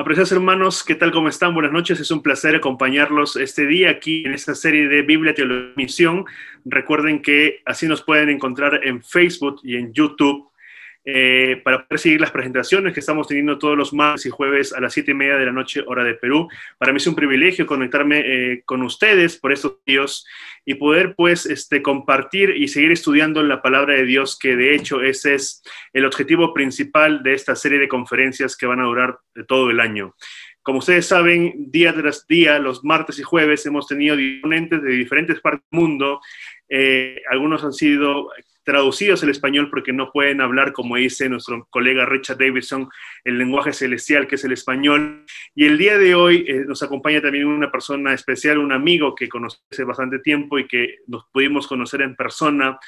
Apreciados hermanos, ¿qué tal? ¿Cómo están? Buenas noches. Es un placer acompañarlos este día aquí en esta serie de Biblia, Teología y Misión. Recuerden que así nos pueden encontrar en Facebook y en YouTube para poder seguir las presentaciones que estamos teniendo todos los martes y jueves a las 7:30 de la noche, hora de Perú. Para mí es un privilegio conectarme con ustedes por estos días y poder pues compartir y seguir estudiando la palabra de Dios, que de hecho ese es el objetivo principal de esta serie de conferencias que van a durar todo el año. Como ustedes saben, día tras día, los martes y jueves, hemos tenido ponentes de diferentes partes del mundo. Algunos han sido traducidos al español porque no pueden hablar, como dice nuestro colega Richard Davidson, el lenguaje celestial, que es el español. Y el día de hoy nos acompaña también una persona especial, un amigo que conocí hace bastante tiempo y que nos pudimos conocer en persona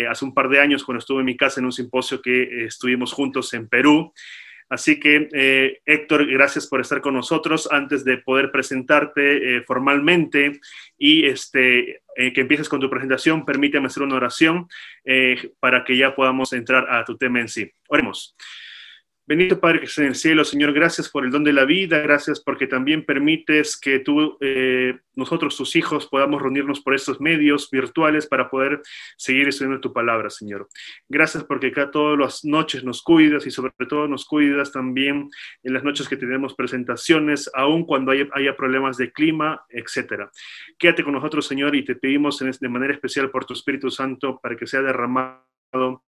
hace un par de años cuando estuve en mi casa en un simposio que estuvimos juntos en Perú. Así que, Héctor, gracias por estar con nosotros. Antes de poder presentarte formalmente y que empieces con tu presentación, permíteme hacer una oración para que ya podamos entrar a tu tema en sí. Oremos. Bendito Padre que estás en el cielo, Señor, gracias por el don de la vida, gracias porque también permites que tú, nosotros, tus hijos, podamos reunirnos por estos medios virtuales para poder seguir estudiando tu palabra, Señor. Gracias porque acá todas las noches nos cuidas y sobre todo nos cuidas también en las noches que tenemos presentaciones, aun cuando haya problemas de clima, etcétera. Quédate con nosotros, Señor, y te pedimos de manera especial por tu Espíritu Santo para que sea derramado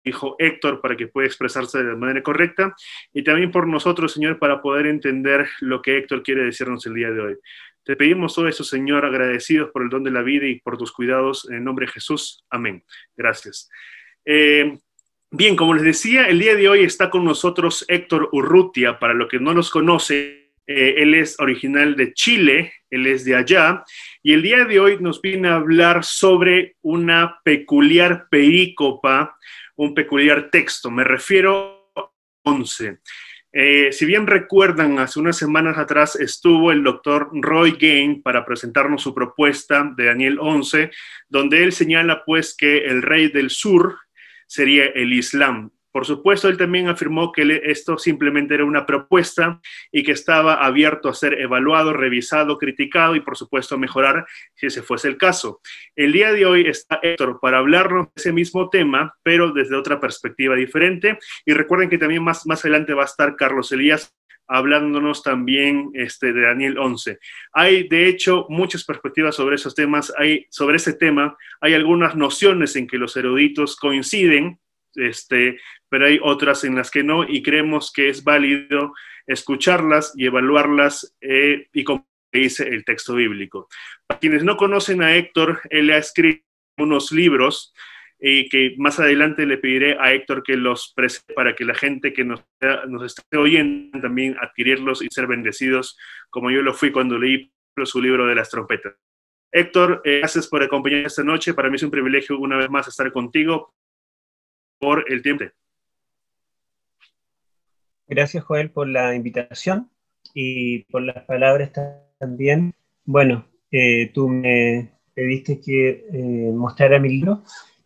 hijo Héctor, para que pueda expresarse de manera correcta, y también por nosotros, Señor, para poder entender lo que Héctor quiere decirnos el día de hoy. Te pedimos todo eso, Señor, agradecidos por el don de la vida y por tus cuidados, en el nombre de Jesús. Amén. Gracias. Bien, como les decía, el día de hoy está con nosotros Héctor Urrutia. Para los que no los conoce, él es original de Chile, él es de allá, y el día de hoy nos viene a hablar sobre una peculiar perícopa, un peculiar texto. Me refiero a 11. Si bien recuerdan, hace unas semanas atrás estuvo el doctor Roy Gane para presentarnos su propuesta de Daniel 11, donde él señala pues que el rey del sur sería el Islam. Por supuesto, él también afirmó que esto simplemente era una propuesta y que estaba abierto a ser evaluado, revisado, criticado y, por supuesto, mejorar si ese fuese el caso. El día de hoy está Héctor para hablarnos de ese mismo tema, pero desde otra perspectiva diferente. Y recuerden que también más adelante va a estar Carlos Elías hablándonos también de Daniel 11. Hay, de hecho, muchas perspectivas sobre esos temas. Sobre ese tema hay algunas nociones en que los eruditos coinciden, pero hay otras en las que no, y creemos que es válido escucharlas y evaluarlas y como dice el texto bíblico. Para quienes no conocen a Héctor, él ha escrito unos libros y que más adelante le pediré a Héctor que los presente para que la gente que nos esté oyendo también adquirirlos y ser bendecidos, como yo lo fui cuando leí su libro de las trompetas. Héctor, gracias por acompañarme esta noche. Para mí es un privilegio una vez más estar contigo por el tiempo. Gracias, Joel, por la invitación y por las palabras también. Bueno, tú me pediste que mostrara mi libro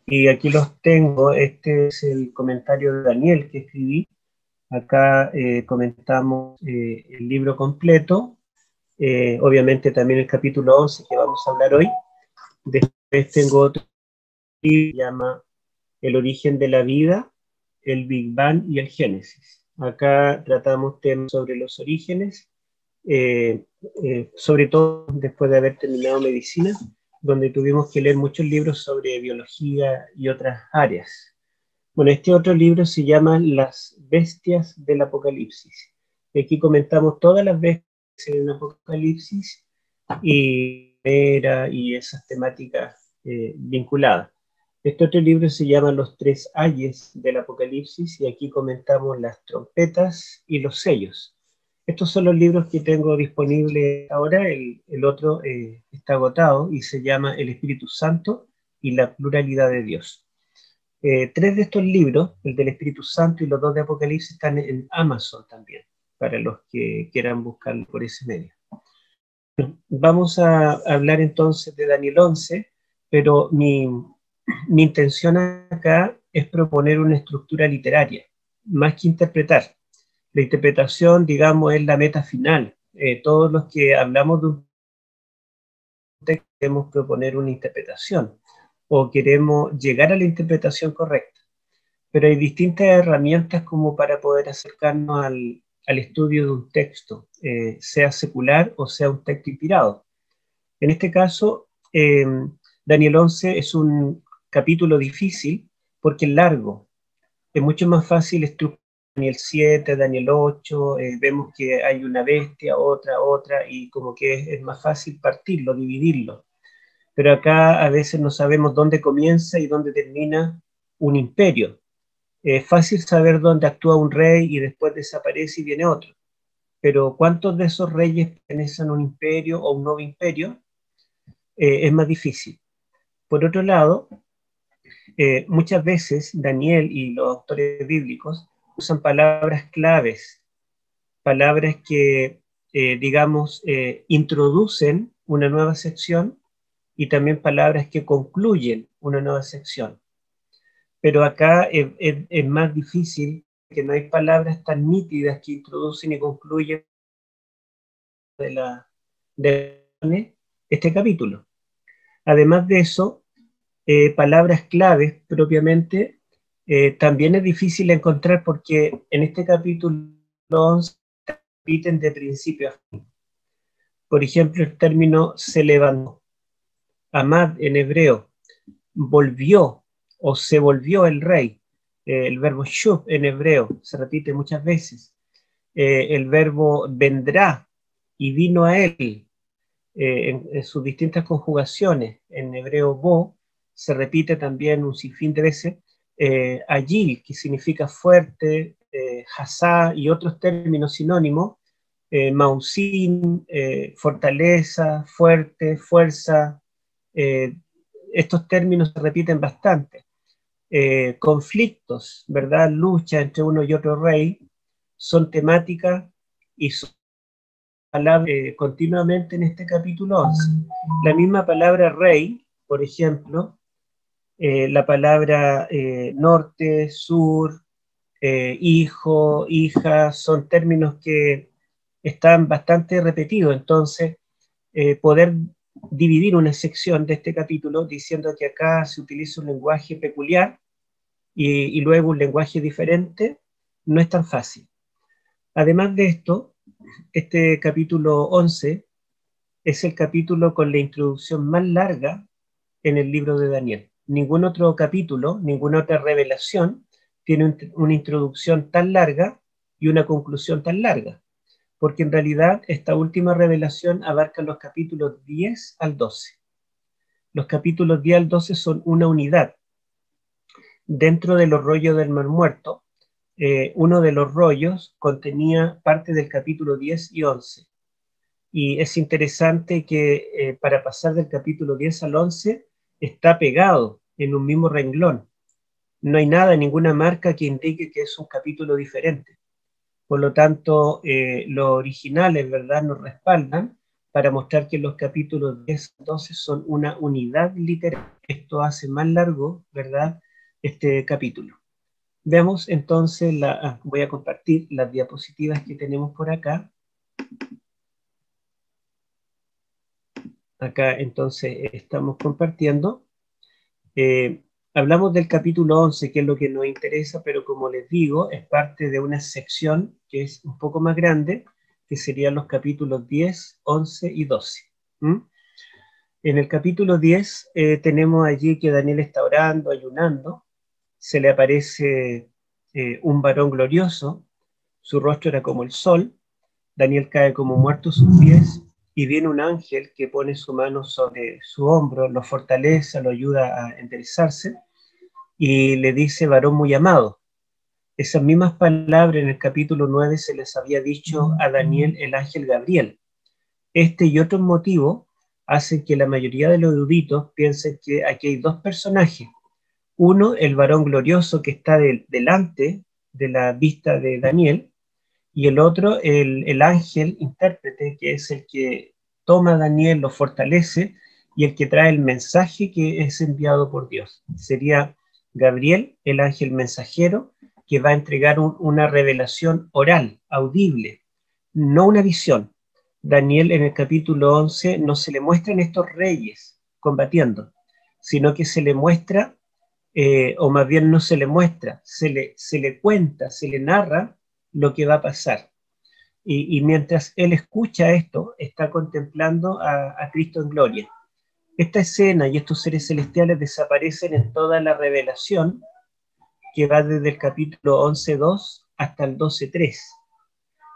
y aquí los tengo. Este es el comentario de Daniel que escribí. Acá comentamos el libro completo, obviamente también el capítulo 11 que vamos a hablar hoy. Después tengo otro libro que se llama El origen de la vida, el Big Bang y el Génesis. Acá tratamos temas sobre los orígenes, sobre todo después de haber terminado medicina, donde tuvimos que leer muchos libros sobre biología y otras áreas. Bueno, este otro libro se llama Las bestias del Apocalipsis. Aquí comentamos todas las bestias del Apocalipsis y esas temáticas vinculadas. Este otro libro se llama Los tres ayes del Apocalipsis y aquí comentamos las trompetas y los sellos. Estos son los libros que tengo disponibles ahora. El otro está agotado y se llama El Espíritu Santo y la pluralidad de Dios. Tres de estos libros, el del Espíritu Santo y los dos de Apocalipsis, están en Amazon también, para los que quieran buscarlo por ese medio. Vamos a hablar entonces de Daniel 11, pero mi intención acá es proponer una estructura literaria, más que interpretar. La interpretación, digamos, es la meta final. Todos los que hablamos de un texto queremos proponer una interpretación o queremos llegar a la interpretación correcta. Pero hay distintas herramientas como para poder acercarnos al estudio de un texto, sea secular o sea un texto inspirado. En este caso, Daniel 11 es un capítulo difícil porque es largo. Es mucho más fácil estructurar Daniel 7, Daniel 8, vemos que hay una bestia, otra, y como que es más fácil partirlo, dividirlo. Pero acá a veces no sabemos dónde comienza y dónde termina un imperio. Es fácil saber dónde actúa un rey y después desaparece y viene otro. Pero ¿cuántos de esos reyes pertenecen a un imperio o un nuevo imperio? Es más difícil. Por otro lado, muchas veces Daniel y los autores bíblicos usan palabras claves, palabras que, digamos, introducen una nueva sección y también palabras que concluyen una nueva sección. Pero acá es más difícil, que no hay palabras tan nítidas que introducen y concluyen de este capítulo. Además de eso, palabras claves propiamente también es difícil encontrar porque en este capítulo 11 repiten de principio a fin. Por ejemplo, el término se levantó, amad en hebreo, volvió o se volvió el rey. El verbo shuv en hebreo se repite muchas veces. El verbo vendrá y vino a él en sus distintas conjugaciones. En hebreo bo se repite también un sinfín de veces. Agil, que significa fuerte, hasá y otros términos sinónimos, mausin, fortaleza, fuerte, fuerza, estos términos se repiten bastante. Conflictos, ¿verdad? Lucha entre uno y otro rey, son temáticas y son palabras continuamente en este capítulo 11. La misma palabra rey, por ejemplo, la palabra norte, sur, hijo, hija, son términos que están bastante repetidos. Entonces, poder dividir una sección de este capítulo diciendo que acá se utiliza un lenguaje peculiar y luego un lenguaje diferente, no es tan fácil. Además de esto, este capítulo 11 es el capítulo con la introducción más larga en el libro de Daniel. Ningún otro capítulo, ninguna otra revelación tiene una introducción tan larga y una conclusión tan larga, porque en realidad esta última revelación abarca los capítulos 10 al 12. Los capítulos 10 al 12 son una unidad. Dentro de los rollos del Mar Muerto, uno de los rollos contenía parte del capítulo 10 y 11. Y es interesante que para pasar del capítulo 10 al 11 está pegado en un mismo renglón. No hay nada, ninguna marca que indique que es un capítulo diferente. Por lo tanto, los originales, ¿verdad?, nos respaldan para mostrar que los capítulos 10 al 12 son una unidad literal. Esto hace más largo, ¿verdad?, este capítulo. Veamos entonces, voy a compartir las diapositivas que tenemos por acá. Acá entonces estamos compartiendo. Hablamos del capítulo 11, que es lo que nos interesa, pero como les digo, es parte de una sección que es un poco más grande, que serían los capítulos 10, 11 y 12. En el capítulo 10 tenemos allí que Daniel está orando, ayunando, se le aparece un varón glorioso, su rostro era como el sol, Daniel cae como muerto a sus pies, y viene un ángel que pone su mano sobre su hombro, lo fortalece, lo ayuda a enderezarse, y le dice varón muy amado. Esas mismas palabras en el capítulo 9 se les había dicho a Daniel el ángel Gabriel. Este y otros motivos hacen que la mayoría de los eruditos piensen que aquí hay dos personajes. Uno, el varón glorioso que está delante de la vista de Daniel, y el otro, el ángel intérprete, que es el que toma a Daniel, lo fortalece, y el que trae el mensaje que es enviado por Dios. Sería Gabriel, el ángel mensajero, que va a entregar una revelación oral, audible, no una visión. Daniel en el capítulo 11 no se le muestran estos reyes combatiendo, sino que se le muestra, o más bien no se le muestra, se le cuenta, se le narra lo que va a pasar. Y mientras él escucha esto, está contemplando a Cristo en gloria. Esta escena y estos seres celestiales desaparecen en toda la revelación que va desde el capítulo 11.2 hasta el 12.3.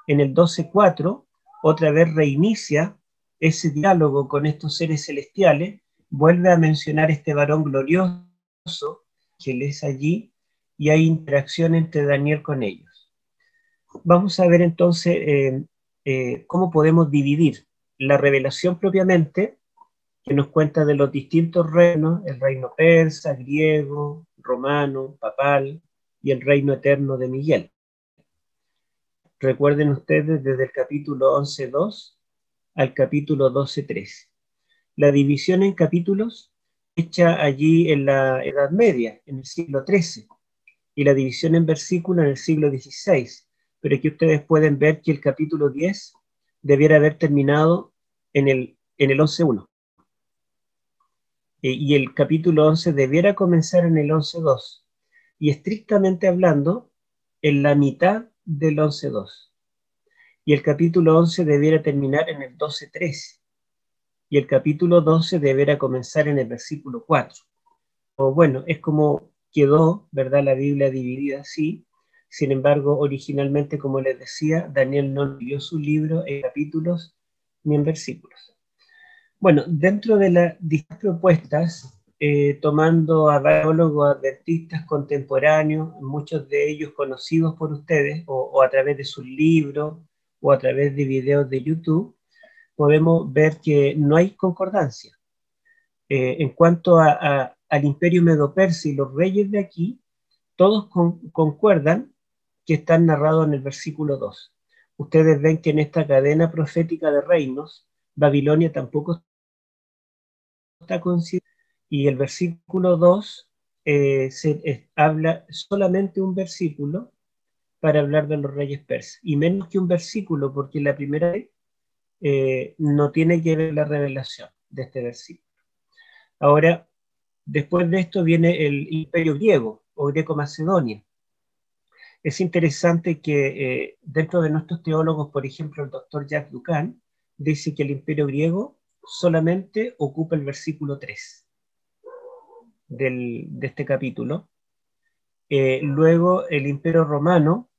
En el 12.4, otra vez reinicia ese diálogo con estos seres celestiales, vuelve a mencionar este varón glorioso que él es allí, y hay interacción entre Daniel con ellos. Vamos a ver entonces cómo podemos dividir la revelación propiamente, que nos cuenta de los distintos reinos, el reino persa, griego, romano, papal, y el reino eterno de Miguel. Recuerden ustedes desde el capítulo 11.2 al capítulo 12.3. La división en capítulos hecha allí en la Edad Media, en el siglo XIII, y la división en versículos en el siglo XVI, pero aquí ustedes pueden ver que el capítulo 10 debiera haber terminado en el 11.1. Y el capítulo 11 debiera comenzar en el 11.2, y estrictamente hablando, en la mitad del 11.2. Y el capítulo 11 debiera terminar en el 12.3, y el capítulo 12 debiera comenzar en el versículo 4. O bueno, es como quedó, ¿verdad?, la Biblia dividida así. Sin embargo, originalmente, como les decía, Daniel no dividió su libro en capítulos ni en versículos. Bueno, dentro de las distintas propuestas, tomando a teólogos adventistas contemporáneos, muchos de ellos conocidos por ustedes, o a través de sus libros, o a través de videos de YouTube, podemos ver que no hay concordancia. En cuanto al imperio medo-persa y los reyes de aquí, todos concuerdan que están narrados en el versículo 2. Ustedes ven que en esta cadena profética de reinos, Babilonia tampoco está considerada, y el versículo 2 habla solamente un versículo para hablar de los reyes persas, y menos que un versículo, porque la primera vez no tiene que ver la revelación de este versículo. Ahora, después de esto viene el imperio griego o greco-macedonia. Es interesante que dentro de nuestros teólogos, por ejemplo, el doctor Jacques Ducan, dice que el imperio griego solamente ocupa el versículo 3 de este capítulo. Luego el imperio romano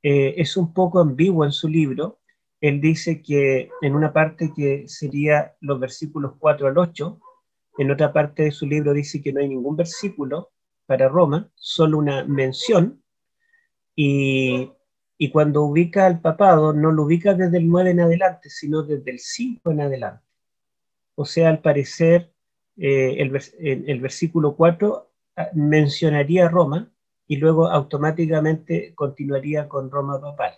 es un poco ambiguo en su libro. Él dice que en una parte que sería los versículos 4 al 8, en otra parte de su libro dice que no hay ningún versículo para Roma, solo una mención, y cuando ubica al papado, no lo ubica desde el 9 en adelante, sino desde el 5 en adelante. O sea, al parecer, el versículo 4 mencionaría a Roma, y luego automáticamente continuaría con Roma papal.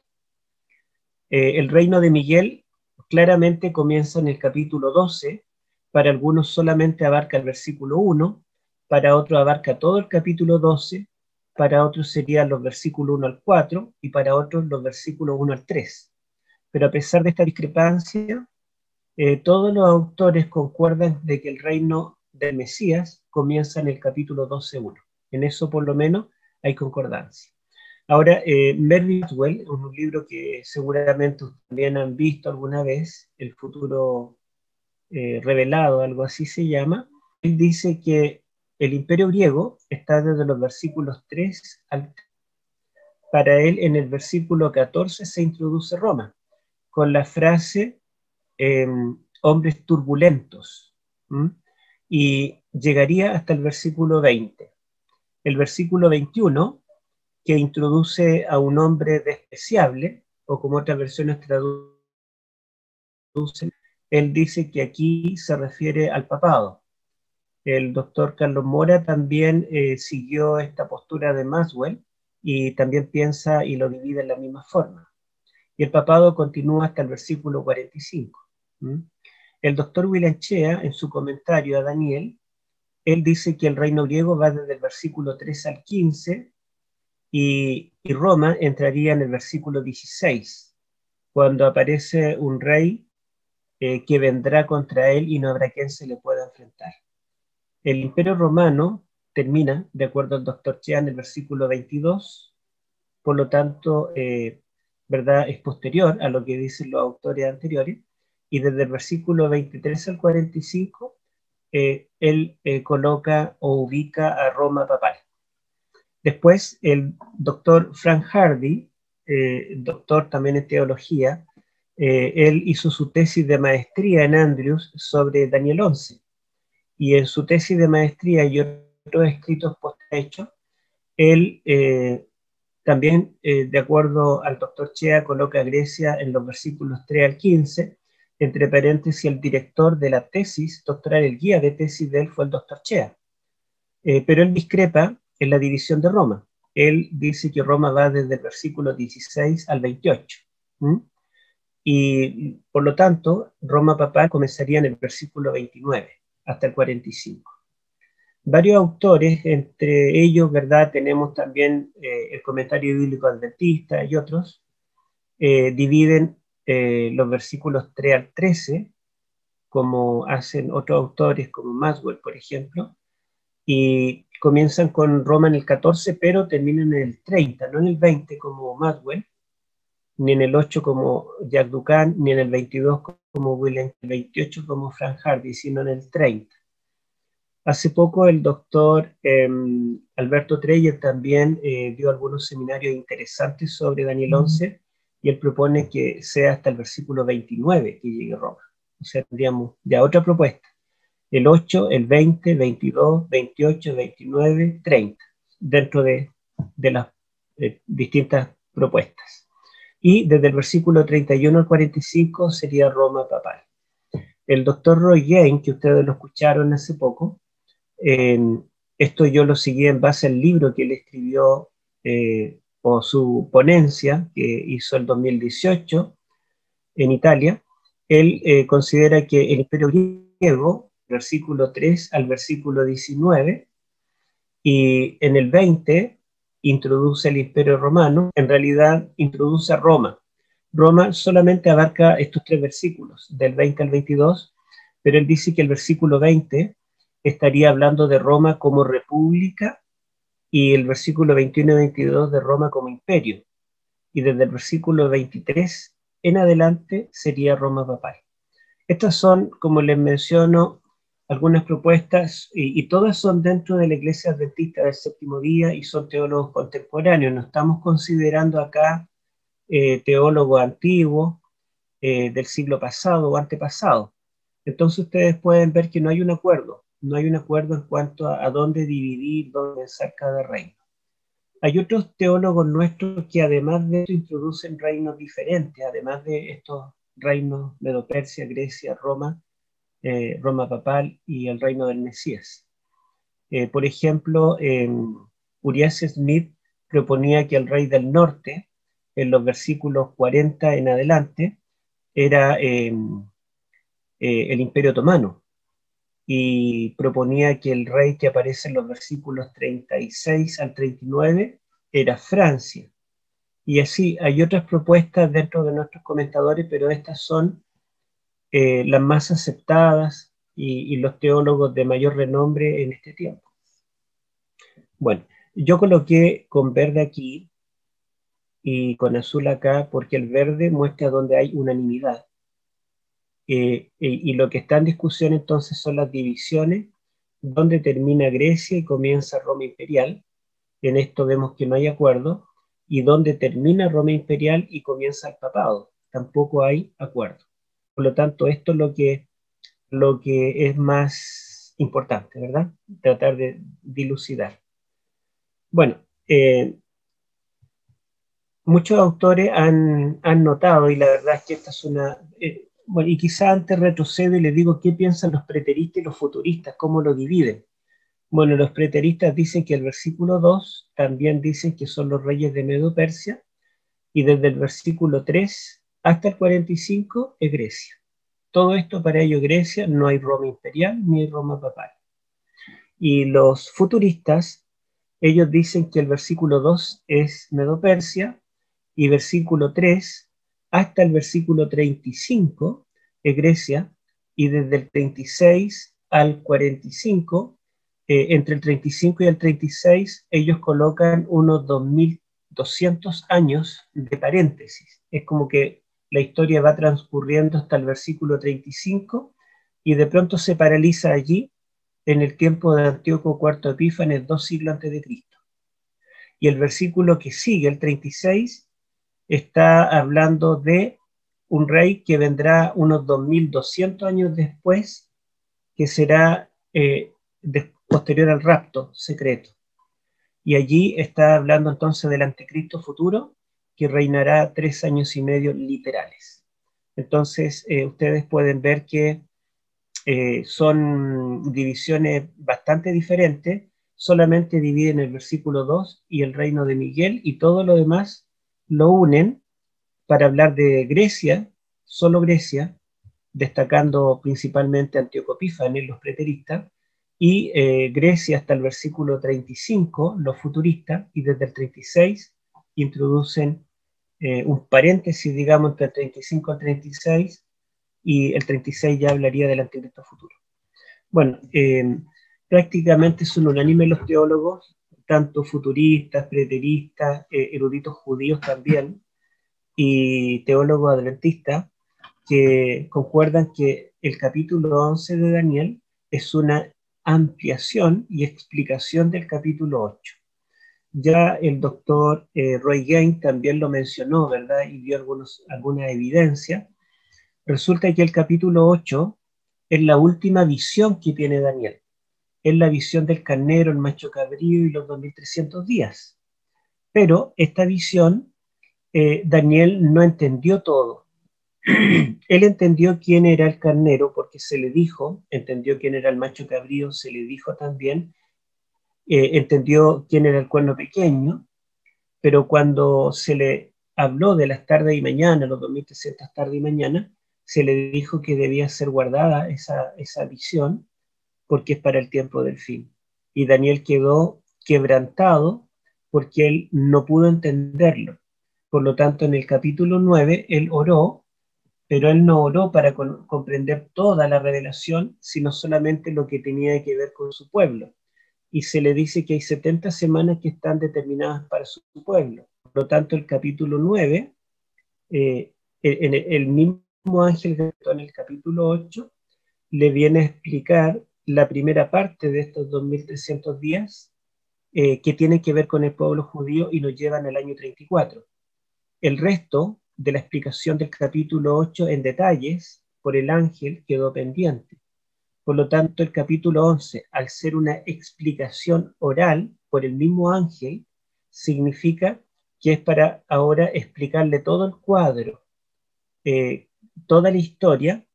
El reino de Miguel claramente comienza en el capítulo 12, para algunos solamente abarca el versículo 1, para otros abarca todo el capítulo 12, para otros serían los versículos 1 al 4, y para otros los versículos 1 al 3. Pero a pesar de esta discrepancia, todos los autores concuerdan de que el reino del Mesías comienza en el capítulo 12.1. En eso por lo menos hay concordancia. Ahora, Mervyn Boswell, un libro que seguramente ustedes también han visto alguna vez, El futuro revelado, algo así se llama, él dice que el imperio griego está desde los versículos 3 al 3. Para él, en el versículo 14 se introduce Roma, con la frase hombres turbulentos, y llegaría hasta el versículo 20. El versículo 21, que introduce a un hombre despreciable, o como otras versiones traducen, él dice que aquí se refiere al papado. El doctor Carlos Mora también siguió esta postura de Boswell, y también piensa y lo divide en la misma forma. Y el papado continúa hasta el versículo 45. El doctor Willanchea, en su comentario a Daniel, él dice que el reino griego va desde el versículo 3 al 15, y Roma entraría en el versículo 16, cuando aparece un rey que vendrá contra él y no habrá quien se le pueda enfrentar. El Imperio Romano termina, de acuerdo al doctor Chea, en el versículo 22, por lo tanto, ¿verdad?, es posterior a lo que dicen los autores anteriores, y desde el versículo 23 al 45, él coloca o ubica a Roma papal. Después, el doctor Frank Hardy, doctor también en teología, él hizo su tesis de maestría en Andrews sobre Daniel 11, y en su tesis de maestría y otros escritos posthechos, él también, de acuerdo al doctor Chea, coloca a Grecia en los versículos 3 al 15, entre paréntesis, el director de la tesis doctoral, el guía de tesis de él fue el doctor Chea. Pero él discrepa en la división de Roma. Él dice que Roma va desde el versículo 16 al 28. Y por lo tanto, Roma papal comenzaría en el versículo 29 hasta el 45. Varios autores, entre ellos, ¿verdad?, tenemos también el Comentario Bíblico Adventista y otros, dividen los versículos 3 al 13, como hacen otros autores como Maxwell, por ejemplo, y comienzan con Roma en el 14, pero terminan en el 30, no en el 20 como Maxwell, ni en el 8 como Jack Duncan, ni en el 22 como William, el 28 como Frank Hardy, sino en el 30. Hace poco el doctor Alberto Treyer también dio algunos seminarios interesantes sobre Daniel 11, y él propone que sea hasta el versículo 29 que llegue Roma. O sea, tendríamos ya otra propuesta. El 8, el 20, 22, 28, 29, 30, dentro de las distintas propuestas. Y desde el versículo 31 al 45 sería Roma papal. El doctor Roy Gane, que ustedes lo escucharon hace poco, esto yo lo seguí en base al libro que él escribió, o su ponencia que hizo el 2018 en Italia. Él considera que el imperio griego, versículo 3 al versículo 19, y en el 20 introduce el imperio romano, en realidad introduce a Roma. Roma solamente abarca estos 3 versículos, del 20 al 22, pero él dice que el versículo 20 estaría hablando de Roma como república, y el versículo 21 y 22 de Roma como imperio, y desde el versículo 23 en adelante sería Roma papal. Estas son, como les menciono, algunas propuestas, y todas son dentro de la Iglesia Adventista del Séptimo Día, y son teólogos contemporáneos. No estamos considerando acá teólogos antiguos del siglo pasado o antepasado. Entonces ustedes pueden ver que no hay un acuerdo en cuanto a dónde dividir, dónde pensar cada reino. Hay otros teólogos nuestros que además de esto introducen reinos diferentes, además de estos reinos Medo-Persia, Grecia, Roma, Roma papal y el reino del Mesías. Por ejemplo, Urias Smith proponía que el rey del norte, en los versículos 40 en adelante, era el Imperio Otomano, y proponía que el rey que aparece en los versículos 36 al 39 era Francia. Y así hay otras propuestas dentro de nuestros comentadores, pero estas son las más aceptadas y los teólogos de mayor renombre en este tiempo. Bueno, yo coloqué con verde aquí y con azul acá porque el verde muestra donde hay unanimidad. Y lo que está en discusión entonces son las divisiones, donde termina Grecia y comienza Roma imperial. En esto vemos que no hay acuerdo, y donde termina Roma imperial y comienza el papado, tampoco hay acuerdo. Por lo tanto, esto es lo que es más importante, ¿verdad? Tratar de dilucidar. Bueno, muchos autores han notado, y la verdad es que esta es una... bueno, y quizá antes retrocedo y les digo qué piensan los preteristas y los futuristas, cómo lo dividen. Bueno, los preteristas dicen que el versículo 2 también dicen que son los reyes de Medo-Persia, y desde el versículo 3 hasta el 45 es Grecia. Todo esto para ellos Grecia, no hay Roma imperial ni Roma papal. Y los futuristas ellos dicen que el versículo 2 es Medo-Persia, y versículo 3 hasta el versículo 35 es Grecia, y desde el 36 al 45, entre el 35 y el 36, ellos colocan unos 2200 años de paréntesis. Es como que la historia va transcurriendo hasta el versículo 35 y de pronto se paraliza allí en el tiempo de Antíoco IV Epífanes, 2 siglos antes de Cristo. Y el versículo que sigue, el 36, está hablando de un rey que vendrá unos 2200 años después, que será posterior al rapto secreto. Y allí está hablando entonces del anticristo futuro, que reinará 3 años y medio literales. Entonces, ustedes pueden ver que son divisiones bastante diferentes, solamente dividen el versículo 2 y el reino de Miguel, y todo lo demás lo unen para hablar de Grecia, solo Grecia, destacando principalmente Antíoco Epífanes, los preteristas, y Grecia hasta el versículo 35, los futuristas, y desde el 36 introducen un paréntesis, digamos, entre el 35 al 36, y el 36 ya hablaría del anticristo futuro. Bueno, prácticamente son unánimes los teólogos, tanto futuristas, preteristas, eruditos judíos también, y teólogos adventistas, que concuerdan que el capítulo 11 de Daniel es una ampliación y explicación del capítulo 8. Ya el doctor Roy Gane también lo mencionó, ¿verdad? Y dio alguna evidencia. Resulta que el capítulo 8 es la última visión que tiene Daniel. Es la visión del carnero, el macho cabrío y los 2300 días. Pero esta visión, Daniel no entendió todo. Él entendió quién era el carnero porque se le dijo, entendió quién era el macho cabrío, se le dijo también, entendió quién era el cuerno pequeño, pero cuando se le habló de las tardes y mañana, los 2300 tarde y mañana, se le dijo que debía ser guardada esa visión porque es para el tiempo del fin. Y Daniel quedó quebrantado porque él no pudo entenderlo. Por lo tanto, en el capítulo 9, él oró, pero él no oró para comprender toda la revelación, sino solamente lo que tenía que ver con su pueblo. Y se le dice que hay 70 semanas que están determinadas para su pueblo. Por lo tanto, el capítulo 9, el mismo ángel que está en el capítulo 8, le viene a explicar la primera parte de estos 2300 días, que tiene que ver con el pueblo judío y nos llevan al año 34. El resto de la explicación del capítulo 8 en detalles por el ángel quedó pendiente. Por lo tanto, el capítulo 11, al ser una explicación oral por el mismo ángel, significa que es para ahora explicarle todo el cuadro, toda la historia,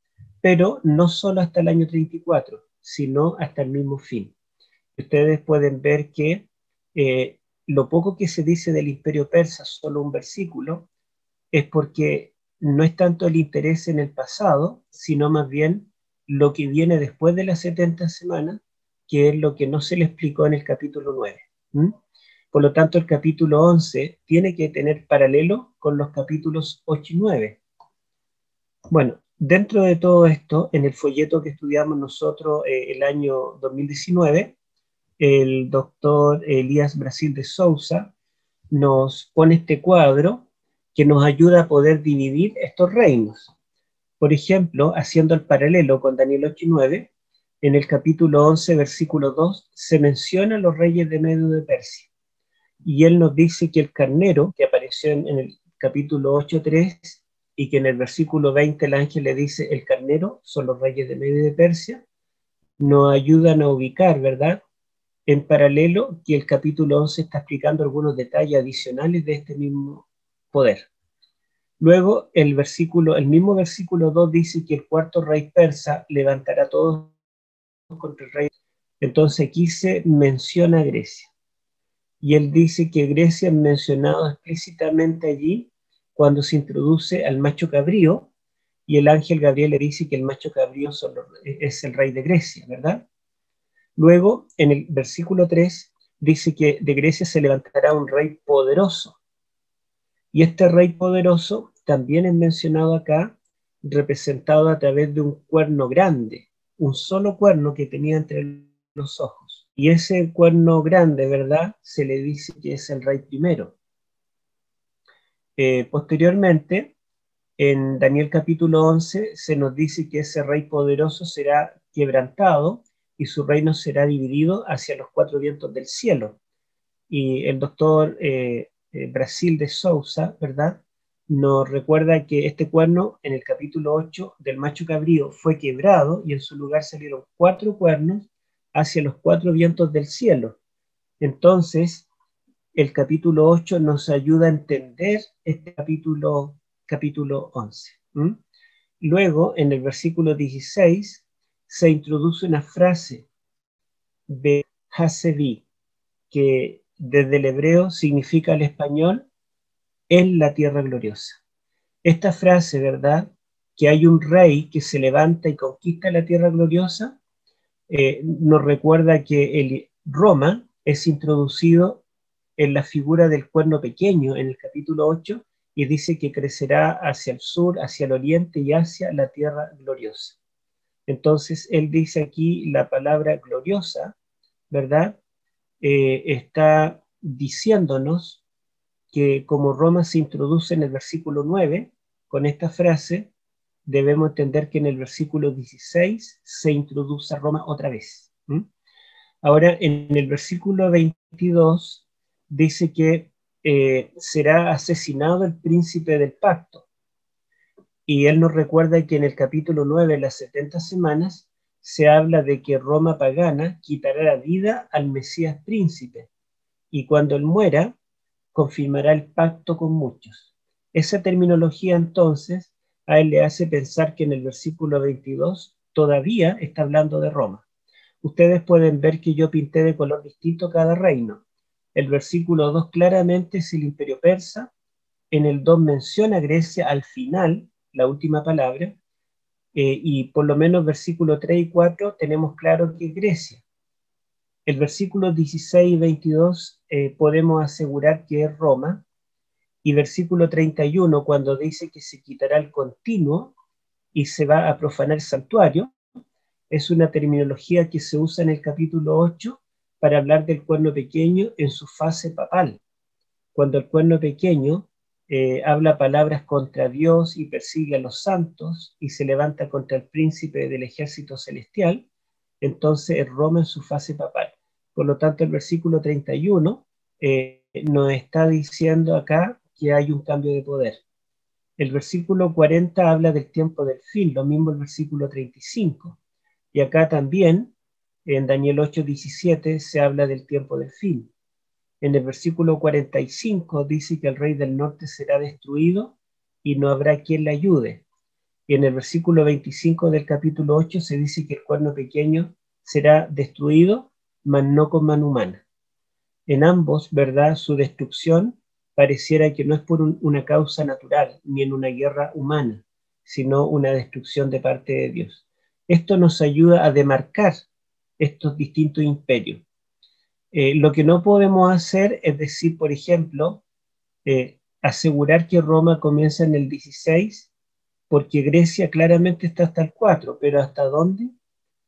pero no solo hasta el año 34, sino hasta el mismo fin. Ustedes pueden ver que lo poco que se dice del imperio persa, solo un versículo, es porque no es tanto el interés en el pasado, sino más bien lo que viene después de las 70 semanas, que es lo que no se le explicó en el capítulo 9. Por lo tanto, el capítulo 11 tiene que tener paralelo con los capítulos 8 y 9. Bueno, dentro de todo esto, en el folleto que estudiamos nosotros el año 2019, el doctor Elías Brasil de Souza nos pone este cuadro que nos ayuda a poder dividir estos reinos. Por ejemplo, haciendo el paralelo con Daniel 8 y 9, en el capítulo 11, versículo 2, se menciona a los reyes de Medio de Persia. Y él nos dice que el carnero, que apareció en el capítulo 8:3, y que en el versículo 20 el ángel le dice, el carnero son los reyes de Medio de Persia, nos ayudan a ubicar, ¿verdad?, en paralelo que el capítulo 11 está explicando algunos detalles adicionales de este mismo poder. Luego, el mismo versículo 2 dice que el cuarto rey persa levantará a todos contra el rey. Entonces aquí se menciona a Grecia. Y él dice que Grecia es mencionado explícitamente allí cuando se introduce al macho cabrío, y el ángel Gabriel le dice que el macho cabrío es el rey de Grecia, ¿verdad? Luego, en el versículo 3, dice que de Grecia se levantará un rey poderoso. Y este rey poderoso también es mencionado acá, representado a través de un cuerno grande, un solo cuerno que tenía entre los ojos. Y ese cuerno grande, ¿verdad?, se le dice que es el rey primero. Posteriormente, en Daniel capítulo 11, se nos dice que ese rey poderoso será quebrantado y su reino será dividido hacia los cuatro vientos del cielo. Y el doctor Brasil de Sousa, ¿verdad?, nos recuerda que este cuerno en el capítulo 8 del macho cabrío fue quebrado y en su lugar salieron cuatro cuernos hacia los cuatro vientos del cielo. Entonces, el capítulo 8 nos ayuda a entender este capítulo 11. Luego, en el versículo 16, se introduce una frase de Hasevi, que desde el hebreo significa al español en la tierra gloriosa. Esta frase, ¿verdad?, que hay un rey que se levanta y conquista la tierra gloriosa, nos recuerda que Roma es introducido en la figura del cuerno pequeño en el capítulo 8 y dice que crecerá hacia el sur, hacia el oriente y hacia la tierra gloriosa. Entonces él dice aquí la palabra gloriosa, ¿verdad?, está diciéndonos que como Roma se introduce en el versículo 9, con esta frase, debemos entender que en el versículo 16 se introduce a Roma otra vez. Ahora, en el versículo 22 dice que será asesinado el príncipe del pacto. Y él nos recuerda que en el capítulo 9, las 70 semanas, se habla de que Roma pagana quitará la vida al Mesías príncipe. Y cuando él muera, confirmará el pacto con muchos. Esa terminología entonces a él le hace pensar que en el versículo 22 todavía está hablando de Roma. Ustedes pueden ver que yo pinté de color distinto cada reino. El versículo 2 claramente es el imperio persa, en el 2 menciona Grecia al final, la última palabra, y por lo menos versículo 3 y 4 tenemos claro que es Grecia. El versículo 16 y 22 podemos asegurar que es Roma, y versículo 31, cuando dice que se quitará el continuo y se va a profanar el santuario, es una terminología que se usa en el capítulo 8 para hablar del cuerno pequeño en su fase papal. Cuando el cuerno pequeño habla palabras contra Dios y persigue a los santos y se levanta contra el príncipe del ejército celestial, entonces es Roma en su fase papal. Por lo tanto, el versículo 31 nos está diciendo acá que hay un cambio de poder. El versículo 40 habla del tiempo del fin, lo mismo el versículo 35. Y acá también, en Daniel 8:17, se habla del tiempo del fin. En el versículo 45 dice que el rey del norte será destruido y no habrá quien le ayude. Y en el versículo 25 del capítulo 8 se dice que el cuerno pequeño será destruido, mas no con mano humana. En ambos, ¿verdad?, su destrucción pareciera que no es por una causa natural, ni en una guerra humana, sino una destrucción de parte de Dios. Esto nos ayuda a demarcar estos distintos imperios. Lo que no podemos hacer es decir, por ejemplo, asegurar que Roma comienza en el 16, porque Grecia claramente está hasta el 4, pero ¿hasta dónde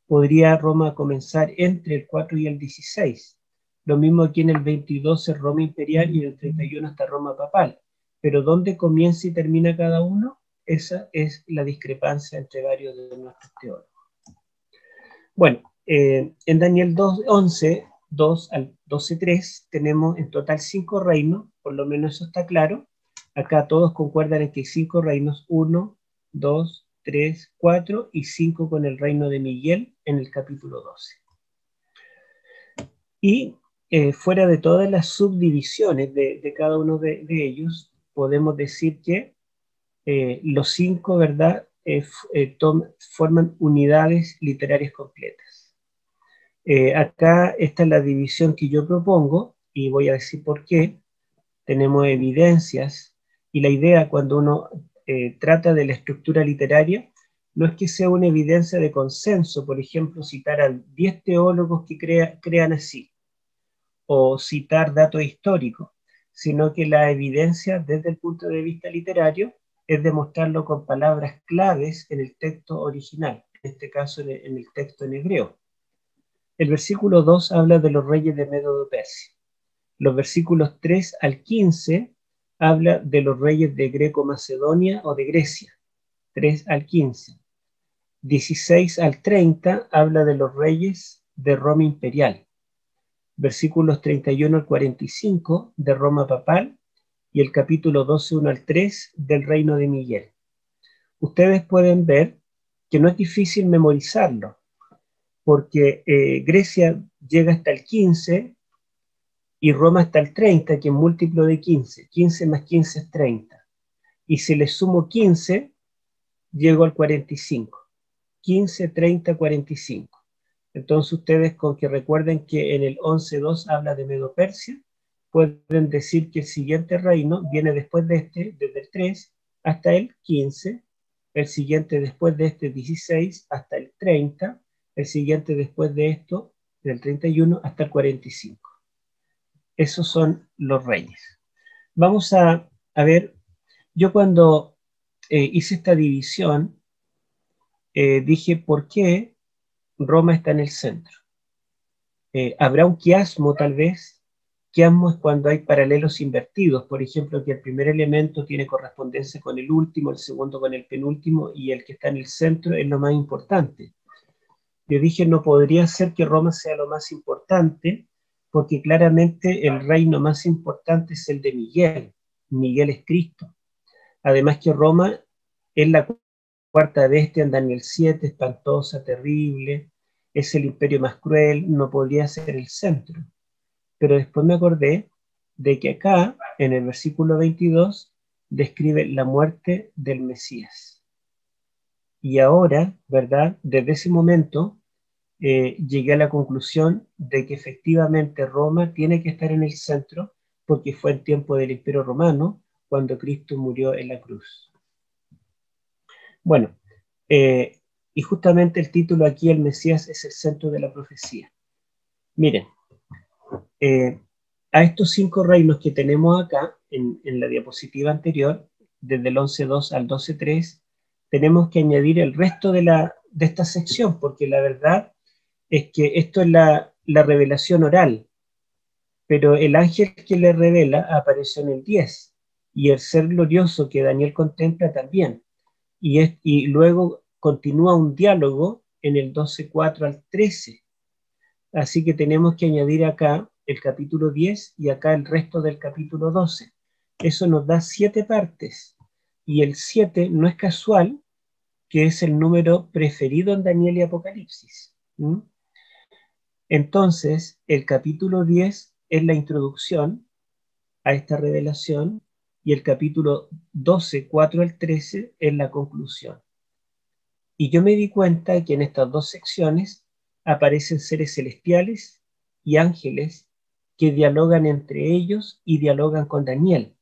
podría Roma comenzar entre el 4 y el 16? Lo mismo aquí en el 22 es Roma imperial y en el 31 está Roma papal. Pero ¿dónde comienza y termina cada uno? Esa es la discrepancia entre varios de nuestros teólogos. Bueno, en Daniel 2:11, 2 al 12:3, tenemos en total 5 reinos, por lo menos eso está claro. Acá todos concuerdan en que hay 5 reinos, 1, 2, 3, 4 y 5 con el reino de Miguel en el capítulo 12. Y fuera de todas las subdivisiones de cada uno de ellos, podemos decir que los 5, ¿verdad?, forman unidades literarias completas. Acá esta es la división que yo propongo, y voy a decir por qué. Tenemos evidencias, y la idea cuando uno trata de la estructura literaria, no es que sea una evidencia de consenso, por ejemplo, citar a 10 teólogos que crean así, o citar datos históricos, sino que la evidencia desde el punto de vista literario es demostrarlo con palabras claves en el texto original, en este caso en el texto en hebreo. El versículo 2 habla de los reyes de Medo-Persia. Los versículos 3 al 15 habla de los reyes de Greco-Macedonia o de Grecia, 3 al 15. 16 al 30 habla de los reyes de Roma imperial. Versículos 31 al 45 de Roma papal y el capítulo 12, 1 al 3 del reino de Miguel. Ustedes pueden ver que no es difícil memorizarlo, porque Grecia llega hasta el 15 y Roma hasta el 30, que es múltiplo de 15. 15 más 15 es 30. Y si le sumo 15, llego al 45. 15, 30, 45. Entonces ustedes, con que recuerden que en el 11.2 habla de Medo-Persia, pueden decir que el siguiente reino viene después de este, desde el 3 hasta el 15, el siguiente después de este 16 hasta el 30, el siguiente después de esto del 31 hasta el 45. Esos son los reyes. Vamos a ver, yo cuando hice esta división, dije, ¿por qué Roma está en el centro? Habrá un quiasmo tal vez. Quiasmo es cuando hay paralelos invertidos, por ejemplo, que el primer elemento tiene correspondencia con el último, el segundo con el penúltimo, y el que está en el centro es lo más importante. Yo dije, no podría ser que Roma sea lo más importante, porque claramente el reino más importante es el de Miguel. Miguel es Cristo. Además que Roma es la cuarta bestia en Daniel 7, espantosa, terrible, es el imperio más cruel, no podría ser el centro. Pero después me acordé de que acá, en el versículo 22, describe la muerte del Mesías. Y ahora, ¿verdad? Desde ese momento llegué a la conclusión de que efectivamente Roma tiene que estar en el centro, porque fue el tiempo del Imperio Romano, cuando Cristo murió en la cruz. Bueno, y justamente el título aquí, el Mesías es el centro de la profecía. Miren, a estos 5 reinos que tenemos acá, en la diapositiva anterior, desde el 11.2 al 12.3, tenemos que añadir el resto de esta sección, porque la verdad es que esto es la revelación oral, pero el ángel que le revela apareció en el 10, y el ser glorioso que Daniel contempla también, y luego continúa un diálogo en el 12.4 al 13, así que tenemos que añadir acá el capítulo 10 y acá el resto del capítulo 12. Eso nos da 7 partes, y el 7 no es casual, que es el número preferido en Daniel y Apocalipsis. Entonces, el capítulo 10 es la introducción a esta revelación, y el capítulo 12, 4 al 13, es la conclusión. Y yo me di cuenta que en estas 2 secciones aparecen seres celestiales y ángeles que dialogan entre ellos y dialogan con Daniel.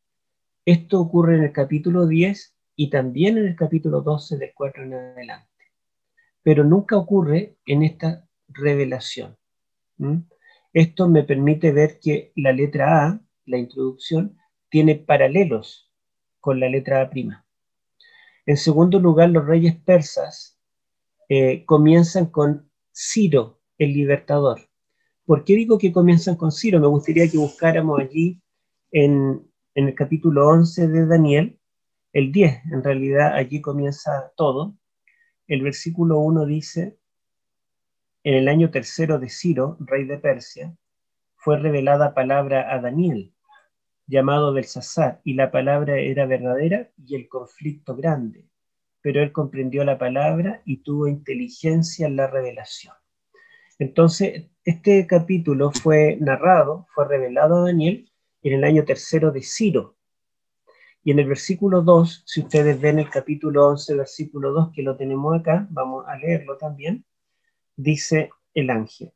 Esto ocurre en el capítulo 10 y también en el capítulo 12 del 4 en adelante. Pero nunca ocurre en esta revelación. Esto me permite ver que la letra A, la introducción, tiene paralelos con la letra A'. En segundo lugar, los reyes persas comienzan con Ciro, el libertador. ¿Por qué digo que comienzan con Ciro? Me gustaría que buscáramos allí en el capítulo 11 de Daniel, el 10, en realidad allí comienza todo. El versículo 1 dice: en el año 3 de Ciro, rey de Persia, fue revelada palabra a Daniel, llamado Belsasar, y la palabra era verdadera y el conflicto grande. Pero él comprendió la palabra y tuvo inteligencia en la revelación. Entonces, este capítulo fue narrado, fue revelado a Daniel en el año 3 de Ciro. Y en el versículo 2, si ustedes ven el capítulo 11, versículo 2, que lo tenemos acá, vamos a leerlo también, dice el ángel: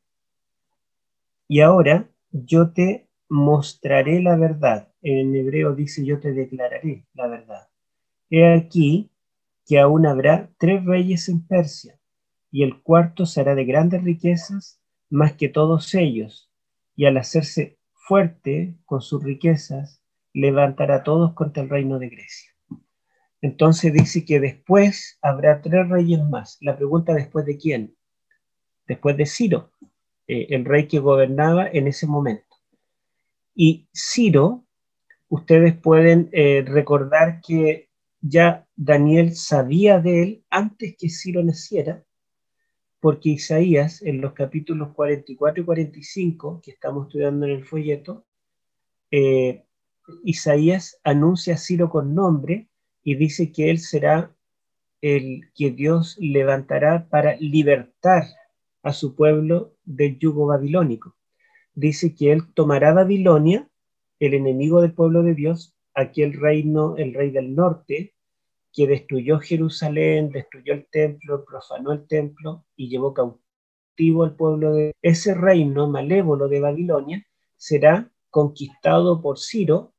y ahora yo te mostraré la verdad. En hebreo dice: yo te declararé la verdad. He aquí que aún habrá 3 reyes en Persia, y el cuarto será de grandes riquezas más que todos ellos, y al hacerse fuerte, con sus riquezas, levantará a todos contra el reino de Grecia. Entonces dice que después habrá 3 reyes más. La pregunta, ¿después de quién? Después de Ciro, el rey que gobernaba en ese momento. Y Ciro, ustedes pueden recordar que ya Daniel sabía de él antes que Ciro naciera, porque Isaías, en los capítulos 44 y 45, que estamos estudiando en el folleto, Isaías anuncia a Ciro con nombre y dice que él será el que Dios levantará para libertar a su pueblo del yugo babilónico. Dice que él tomará Babilonia, el enemigo del pueblo de Dios, aquel reino, el rey del norte, que destruyó Jerusalén, destruyó el templo, profanó el templo y llevó cautivo al pueblo de ese reino malévolo de Babilonia, será conquistado por Ciro,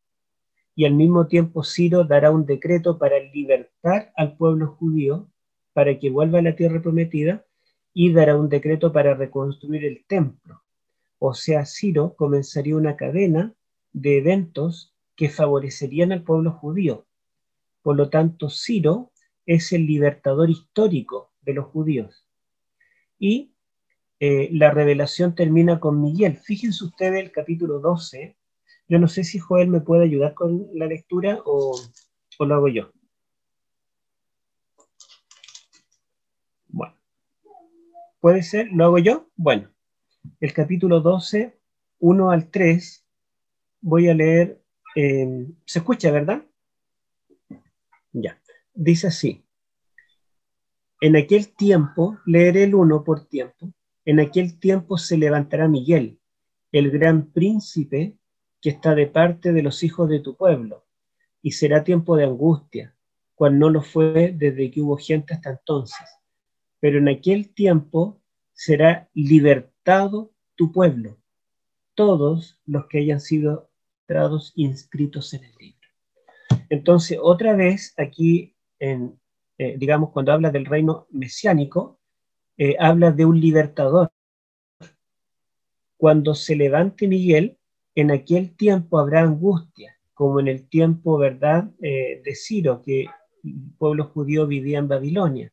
y al mismo tiempo Ciro dará un decreto para libertar al pueblo judío, para que vuelva a la tierra prometida, y dará un decreto para reconstruir el templo. O sea, Ciro comenzaría una cadena de eventos que favorecerían al pueblo judío. Por lo tanto, Ciro es el libertador histórico de los judíos. Y la revelación termina con Miguel. Fíjense ustedes el capítulo 12. Yo no sé si Joel me puede ayudar con la lectura o lo hago yo. Bueno, ¿puede ser? ¿Lo hago yo? Bueno, el capítulo 12, 1 al 3, voy a leer. ¿Se escucha, verdad? Ya. Dice así. En aquel tiempo, leeré el 1 por tiempo, en aquel tiempo se levantará Miguel, el gran príncipe que está de parte de los hijos de tu pueblo, y será tiempo de angustia, cual no lo fue desde que hubo gente hasta entonces. Pero en aquel tiempo será libertado tu pueblo, todos los que hayan sido registrados, inscritos en el libro. Entonces, otra vez aquí, digamos, cuando habla del reino mesiánico, habla de un libertador. Cuando se levante Miguel, en aquel tiempo habrá angustia, como en el tiempo, ¿verdad?, de Ciro, que el pueblo judío vivía en Babilonia.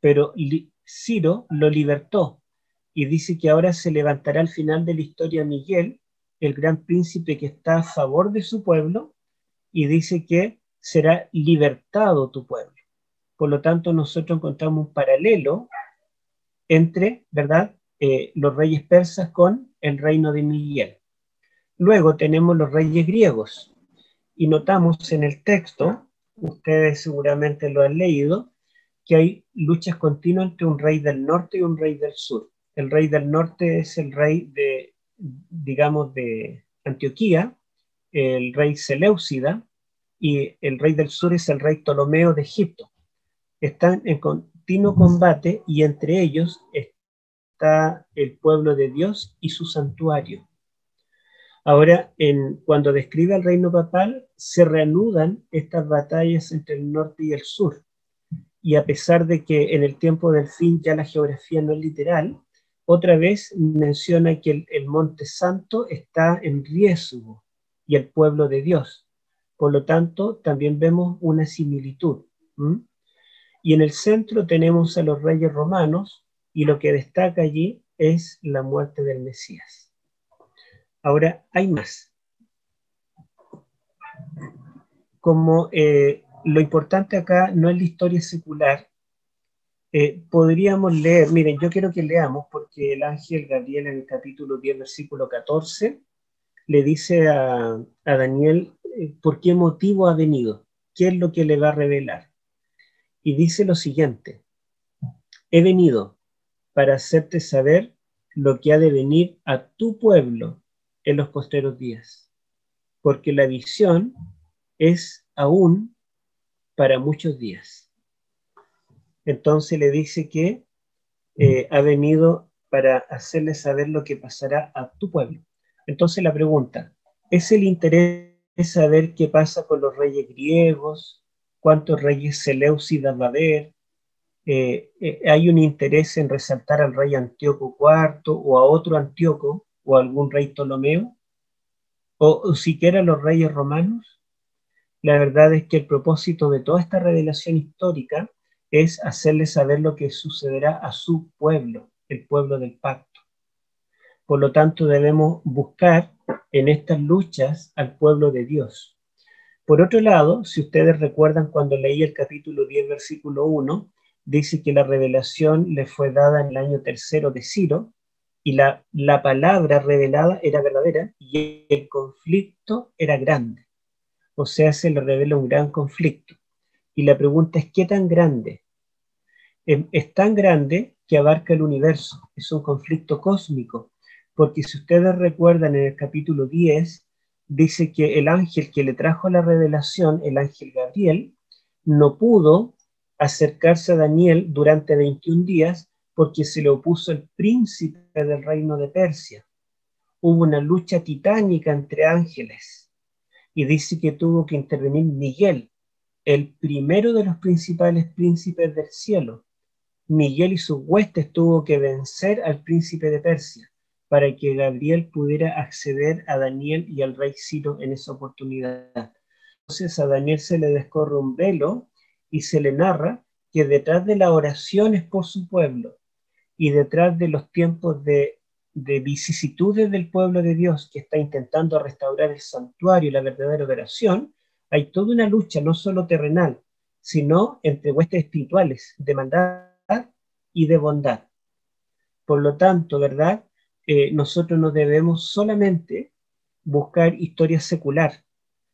Pero Ciro lo libertó y dice que ahora se levantará al final de la historia Miguel, el gran príncipe que está a favor de su pueblo, y dice que será libertado tu pueblo. Por lo tanto, nosotros encontramos un paralelo entre, ¿verdad?, los reyes persas con el reino de Miguel. Luego tenemos los reyes griegos, y notamos en el texto, ustedes seguramente lo han leído, que hay luchas continuas entre un rey del norte y un rey del sur. El rey del norte es el rey de, digamos, de Antioquía, el rey Seleucida, y el rey del sur es el rey Ptolomeo de Egipto. Están en continuo combate y entre ellos está el pueblo de Dios y su santuario. Ahora, cuando describe el reino papal, se reanudan estas batallas entre el norte y el sur. Y a pesar de que en el tiempo del fin ya la geografía no es literal, otra vez menciona que el Monte Santo está en riesgo y el pueblo de Dios. Por lo tanto, también vemos una similitud. Y en el centro tenemos a los reyes romanos, y lo que destaca allí es la muerte del Mesías. Ahora, hay más. Como lo importante acá no es la historia secular, podríamos leer, miren, yo quiero que leamos, porque el ángel Gabriel en el capítulo 10, versículo 14, le dice a Daniel por qué motivo ha venido, qué es lo que le va a revelar. Y dice lo siguiente: he venido para hacerte saber lo que ha de venir a tu pueblo en los postreros días, porque la visión es aún para muchos días. Entonces le dice que ha venido para hacerle saber lo que pasará a tu pueblo. Entonces la pregunta, ¿es el interés saber qué pasa con los reyes griegos? ¿Cuántos reyes seleucidas va a haber? ¿Hay un interés en resaltar al rey Antíoco IV o a otro Antíoco o a algún rey Ptolomeo? o siquiera los reyes romanos. La verdad es que el propósito de toda esta revelación histórica es hacerles saber lo que sucederá a su pueblo, el pueblo del pacto. Por lo tanto, debemos buscar en estas luchas al pueblo de Dios. Por otro lado, si ustedes recuerdan cuando leí el capítulo 10, versículo 1, dice que la revelación le fue dada en el año tercero de Ciro, y la palabra revelada era verdadera, y el conflicto era grande. O sea, se le revela un gran conflicto. Y la pregunta es, ¿qué tan grande? Es tan grande que abarca el universo. Es un conflicto cósmico. Porque si ustedes recuerdan en el capítulo 10, dice que el ángel que le trajo la revelación, el ángel Gabriel, no pudo acercarse a Daniel durante 21 días porque se le opuso el príncipe del reino de Persia. Hubo una lucha titánica entre ángeles. Y dice que tuvo que intervenir Miguel, el primero de los principales príncipes del cielo. Miguel y sus huestes tuvo que vencer al príncipe de Persia para que Gabriel pudiera acceder a Daniel y al rey Ciro en esa oportunidad. Entonces a Daniel se le descorre un velo y se le narra que detrás de las oraciones por su pueblo y detrás de los tiempos de vicisitudes del pueblo de Dios que está intentando restaurar el santuario y la verdadera adoración, hay toda una lucha no solo terrenal, sino entre huestes espirituales de maldad y de bondad. Por lo tanto, ¿verdad? Nosotros no debemos solamente buscar historia secular,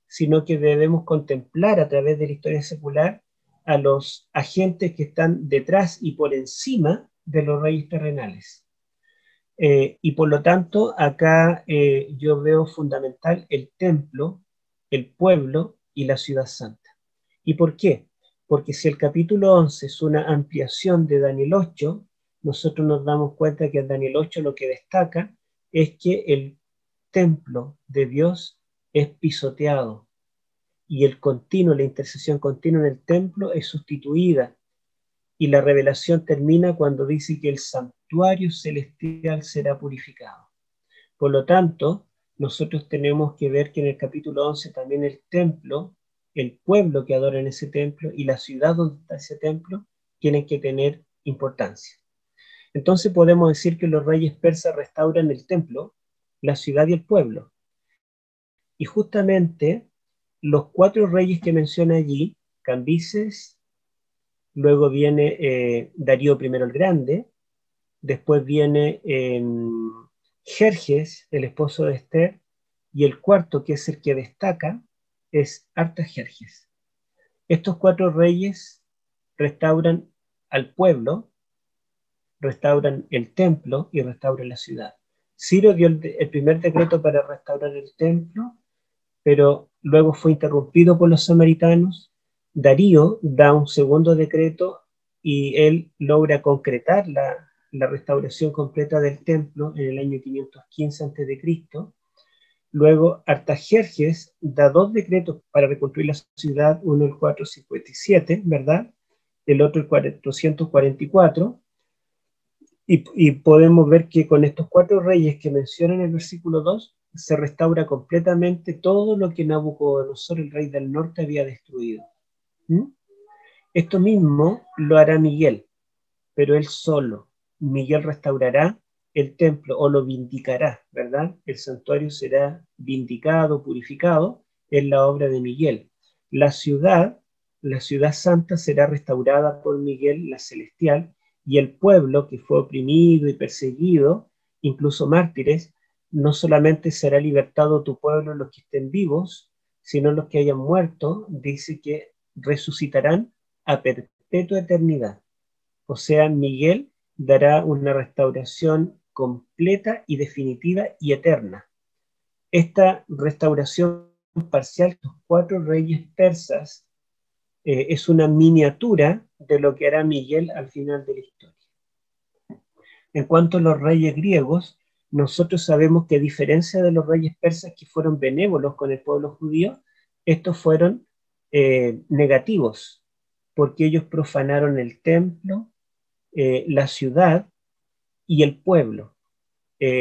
sino que debemos contemplar a través de la historia secular a los agentes que están detrás y por encima de los reyes terrenales. Y por lo tanto, acá yo veo fundamental el templo, el pueblo y la ciudad santa. ¿Y por qué? Porque si el capítulo 11 es una ampliación de Daniel 8, nosotros nos damos cuenta que en Daniel 8 lo que destaca es que el templo de Dios es pisoteado y la intercesión continua en el templo es sustituida. Y la revelación termina cuando dice que el santuario celestial será purificado. Por lo tanto, nosotros tenemos que ver que en el capítulo 11 también el templo, el pueblo que adora en ese templo y la ciudad donde está ese templo tienen que tener importancia. Entonces podemos decir que los reyes persas restauran el templo, la ciudad y el pueblo. Y justamente los 4 reyes que menciona allí, Cambises, luego viene Darío I el Grande, después viene Jerjes, el esposo de Esther, y el cuarto, que es el que destaca, es Artajerjes. Estos 4 reyes restauran al pueblo, restauran el templo y restauran la ciudad. Ciro dio el primer decreto para restaurar el templo, pero luego fue interrumpido por los samaritanos. Darío da un segundo decreto y él logra concretar la restauración completa del templo en el año 515 a.C. Luego Artajerjes da 2 decretos para reconstruir la ciudad, uno el 457, ¿verdad? El otro el 444. Y podemos ver que con estos 4 reyes que mencionan en el versículo 2, se restaura completamente todo lo que Nabucodonosor, el rey del norte, había destruido. ¿Mm? Esto mismo lo hará Miguel, pero él solo. Miguel restaurará el templo o lo vindicará, ¿verdad? El santuario será vindicado, purificado, es la obra de Miguel. La ciudad santa será restaurada por Miguel, la celestial, y el pueblo que fue oprimido y perseguido, incluso mártires, no solamente será libertado tu pueblo los que estén vivos, sino los que hayan muerto, dice que resucitarán a perpetua eternidad. O sea, Miguel dará una restauración completa y definitiva y eterna. Esta restauración parcial, los 4 reyes persas, es una miniatura de lo que hará Miguel al final de la historia. En cuanto a los reyes griegos, nosotros sabemos que a diferencia de los reyes persas que fueron benévolos con el pueblo judío, estos fueron negativos, porque ellos profanaron el templo, la ciudad y el pueblo.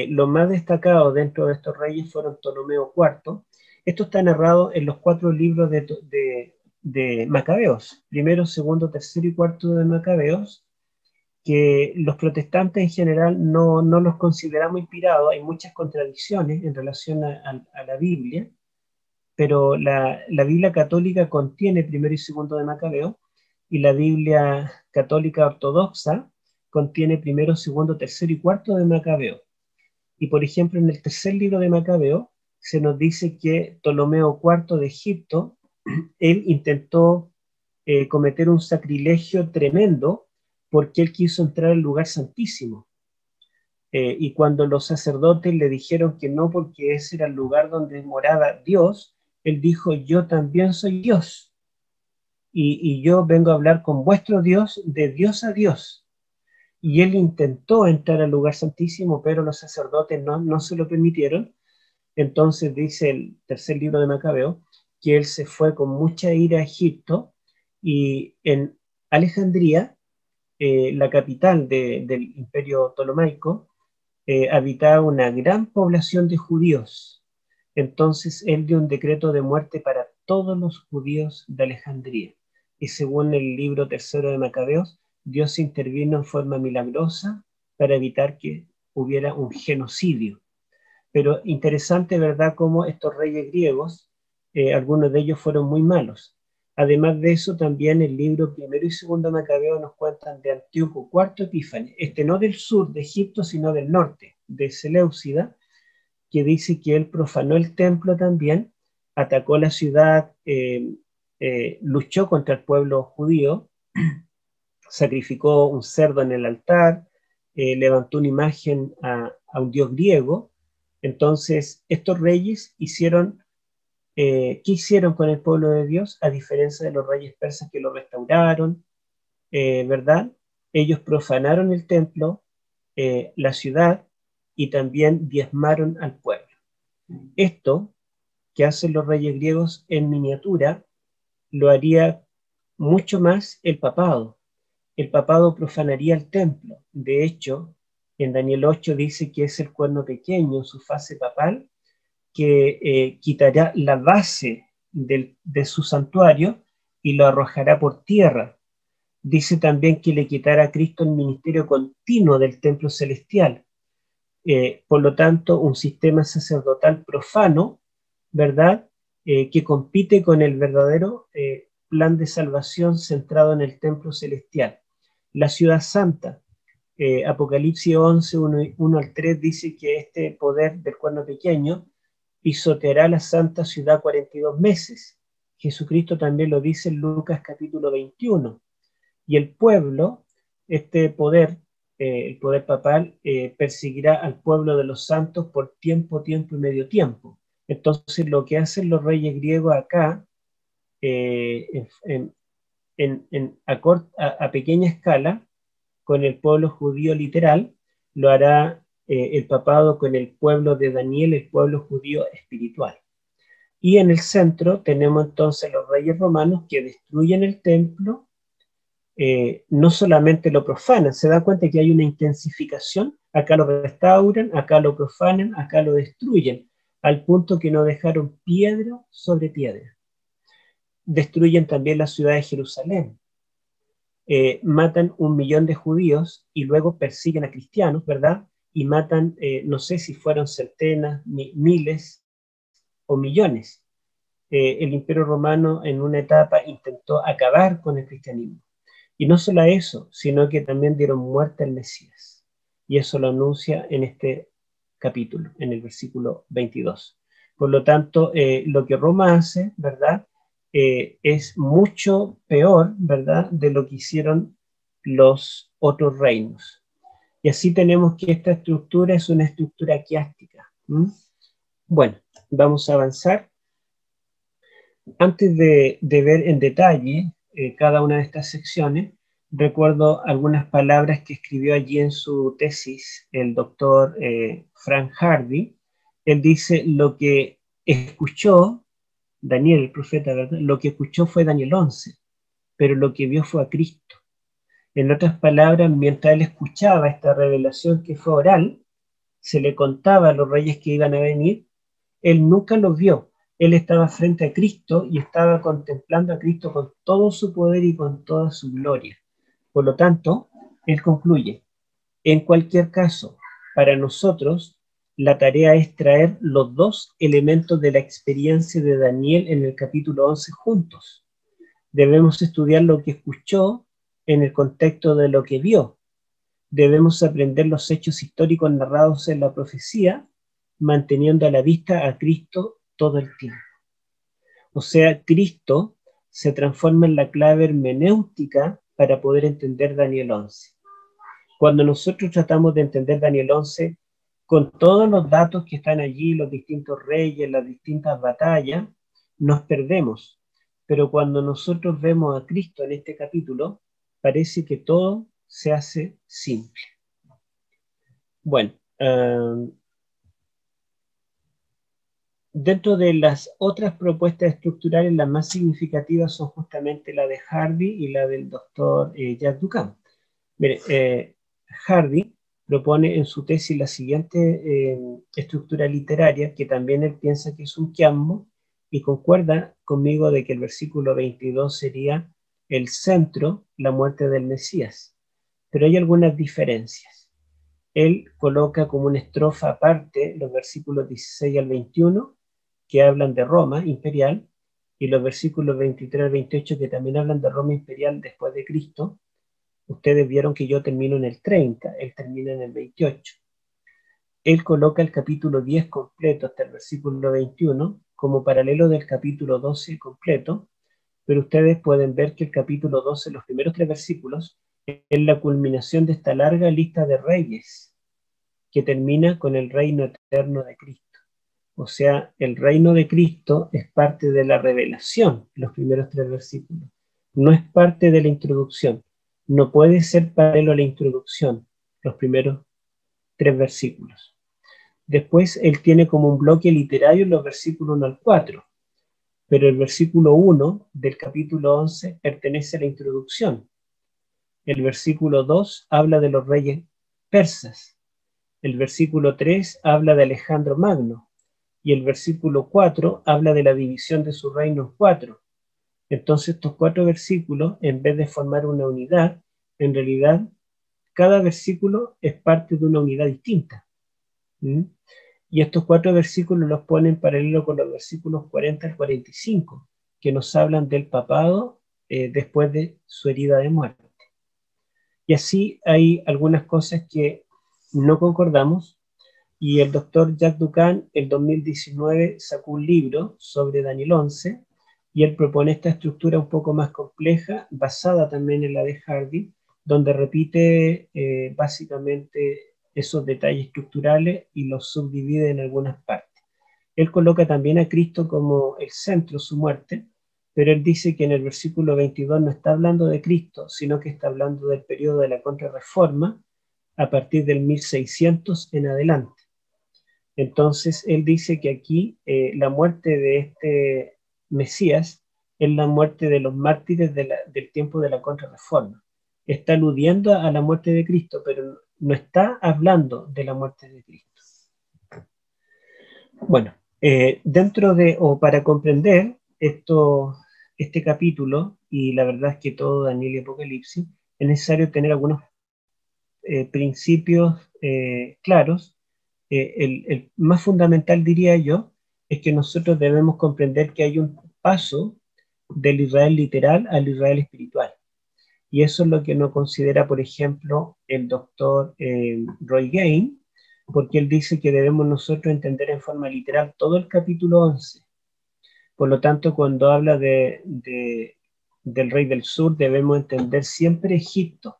Los más destacados dentro de estos reyes fueron Ptolomeo IV. Esto está narrado en los 4 libros de Macabeos, primero, segundo, tercero y cuarto de Macabeos, que los protestantes en general no los consideramos inspirados. Hay muchas contradicciones en relación a la Biblia, pero la Biblia católica contiene primero y segundo de Macabeo, y la Biblia católica ortodoxa contiene primero, segundo, tercero y cuarto de Macabeo. Y por ejemplo, en el tercer libro de Macabeo se nos dice que Ptolomeo IV de Egipto, él intentó cometer un sacrilegio tremendo porque él quiso entrar al lugar santísimo. Y cuando los sacerdotes le dijeron que no, porque ese era el lugar donde moraba Dios, él dijo: yo también soy Dios, y yo vengo a hablar con vuestro Dios de Dios a Dios. Y él intentó entrar al lugar santísimo, pero los sacerdotes no se lo permitieron. Entonces dice el tercer libro de Macabeo que él se fue con mucha ira a Egipto, y en Alejandría, la capital del imperio ptolomaico, habitaba una gran población de judíos. Entonces él dio un decreto de muerte para todos los judíos de Alejandría. Y según el libro tercero de Macabeos, Dios intervino en forma milagrosa para evitar que hubiera un genocidio. Pero interesante, ¿verdad?, cómo estos reyes griegos, algunos de ellos fueron muy malos. Además de eso, también el libro primero y segundo de Macabeo nos cuentan de Antíoco IV Epífanes, no del sur de Egipto, sino del norte, de Seleucida, que dice que él profanó el templo también, atacó la ciudad, luchó contra el pueblo judío, sacrificó un cerdo en el altar, levantó una imagen a un dios griego. Entonces, estos reyes hicieron, ¿qué hicieron con el pueblo de Dios? A diferencia de los reyes persas que lo restauraron, ¿verdad? Ellos profanaron el templo, la ciudad, y también diezmaron al pueblo. Esto que hacen los reyes griegos en miniatura lo haría mucho más el papado. El papado profanaría el templo. De hecho, en Daniel 8 dice que es el cuerno pequeño en su fase papal que quitará la base de su santuario y lo arrojará por tierra. Dice también que le quitará a Cristo el ministerio continuo del templo celestial. Por lo tanto, un sistema sacerdotal profano, ¿verdad?, que compite con el verdadero plan de salvación centrado en el templo celestial. La ciudad santa, Apocalipsis 11, 1 al 3, dice que este poder del cuerno pequeño pisoteará la santa ciudad 42 meses. Jesucristo también lo dice en Lucas capítulo 21. Y el pueblo, este poder, el poder papal, perseguirá al pueblo de los santos por tiempo y medio tiempo. Entonces, lo que hacen los reyes griegos acá, a pequeña escala, con el pueblo judío literal, lo hará el papado con el pueblo de Daniel, el pueblo judío espiritual. Y en el centro tenemos entonces los reyes romanos que destruyen el templo. No solamente lo profanan, se da cuenta que hay una intensificación, acá lo restauran, acá lo profanan, acá lo destruyen, al punto que no dejaron piedra sobre piedra. Destruyen también la ciudad de Jerusalén, matan 1 millón de judíos y luego persiguen a cristianos, ¿verdad? Y matan, no sé si fueron centenas, miles o millones. El Imperio Romano en una etapa intentó acabar con el cristianismo. Y no solo eso, sino que también dieron muerte al Mesías. Y eso lo anuncia en este capítulo, en el versículo 22. Por lo tanto, lo que Roma hace, ¿verdad?, es mucho peor, ¿verdad?, de lo que hicieron los otros reinos. Y así tenemos que esta estructura es una estructura quiástica. Bueno, vamos a avanzar. Antes de ver en detalle cada una de estas secciones, recuerdo algunas palabras que escribió allí en su tesis el doctor Frank Hardy. Él dice: lo que escuchó Daniel, el profeta, ¿verdad?, lo que escuchó fue Daniel 11, pero lo que vio fue a Cristo. En otras palabras, mientras él escuchaba esta revelación que fue oral, se le contaba a los reyes que iban a venir, él nunca los vio. Él estaba frente a Cristo y estaba contemplando a Cristo con todo su poder y con toda su gloria. Por lo tanto, él concluye, en cualquier caso, para nosotros, la tarea es traer los dos elementos de la experiencia de Daniel en el capítulo 11 juntos. Debemos estudiar lo que escuchó en el contexto de lo que vio. Debemos aprender los hechos históricos narrados en la profecía, manteniendo a la vista a Cristo todo el tiempo. O sea, Cristo se transforma en la clave hermenéutica para poder entender Daniel 11. Cuando nosotros tratamos de entender Daniel 11, con todos los datos que están allí, los distintos reyes, las distintas batallas, nos perdemos. Pero cuando nosotros vemos a Cristo en este capítulo, parece que todo se hace simple. Bueno, dentro de las otras propuestas estructurales, las más significativas son justamente la de Hardy y la del doctor Jack Duncan. Mire, Hardy propone en su tesis la siguiente estructura literaria, que también él piensa que es un quiasmo, y concuerda conmigo de que el versículo 22 sería el centro, la muerte del Mesías. Pero hay algunas diferencias. Él coloca como una estrofa aparte los versículos 16 al 21, que hablan de Roma imperial, y los versículos 23 al 28, que también hablan de Roma imperial después de Cristo. Ustedes vieron que yo termino en el 30, él termina en el 28. Él coloca el capítulo 10 completo hasta el versículo 21 como paralelo del capítulo 12 completo, pero ustedes pueden ver que el capítulo 12, los primeros 3 versículos, es la culminación de esta larga lista de reyes que termina con el reino eterno de Cristo. O sea, el reino de Cristo es parte de la revelación, los primeros 3 versículos. No es parte de la introducción. No puede ser paralelo a la introducción, los primeros 3 versículos. Después él tiene como un bloque literario los versículos 1 al 4, pero el versículo 1 del capítulo 11 pertenece a la introducción. El versículo 2 habla de los reyes persas. El versículo 3 habla de Alejandro Magno. Y el versículo 4 habla de la división de su reino en 4. Entonces estos 4 versículos, en vez de formar una unidad, en realidad cada versículo es parte de una unidad distinta. Y estos 4 versículos los ponen en paralelo con los versículos 40 al 45, que nos hablan del papado después de su herida de muerte. Y así hay algunas cosas que no concordamos, y el doctor Jack Duncan, en 2019, sacó un libro sobre Daniel 11, y él propone esta estructura un poco más compleja, basada también en la de Hardy, donde repite básicamente esos detalles estructurales y los subdivide en algunas partes. Él coloca también a Cristo como el centro, su muerte, pero él dice que en el versículo 22 no está hablando de Cristo, sino que está hablando del periodo de la Contrarreforma, a partir del 1600 en adelante. Entonces él dice que aquí la muerte de este Mesías es la muerte de los mártires del tiempo de la Contrarreforma. Está aludiendo a la muerte de Cristo, pero no está hablando de la muerte de Cristo. Bueno, dentro de, o para comprender este capítulo, y la verdad es que todo Daniel y Apocalipsis, es necesario tener algunos principios claros. El más fundamental, diría yo, es que nosotros debemos comprender que hay un paso del Israel literal al Israel espiritual. Y eso es lo que no considera, por ejemplo, el doctor Roy Gain, porque él dice que debemos nosotros entender en forma literal todo el capítulo 11. Por lo tanto, cuando habla del rey del sur, debemos entender siempre Egipto.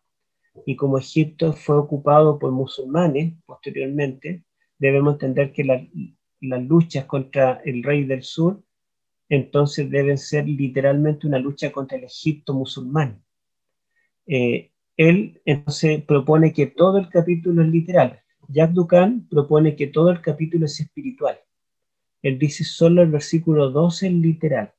Y como Egipto fue ocupado por musulmanes posteriormente, debemos entender que las luchas contra el rey del sur entonces deben ser literalmente una lucha contra el Egipto musulmán. Él entonces propone que todo el capítulo es literal. Jack Duncan propone que todo el capítulo es espiritual. Él dice solo el versículo 12 es literal,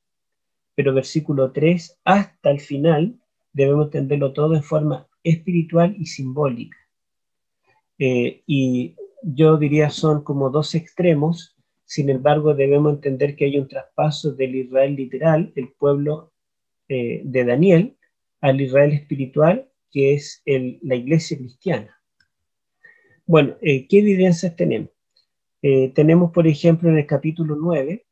pero versículo 3 hasta el final debemos entenderlo todo en forma espiritual y simbólica. Y yo diría son como dos extremos. Sin embargo, debemos entender que hay un traspaso del Israel literal, el pueblo de Daniel, al Israel espiritual, que es la iglesia cristiana. Bueno, ¿qué evidencias tenemos? Tenemos, por ejemplo, en el capítulo 9,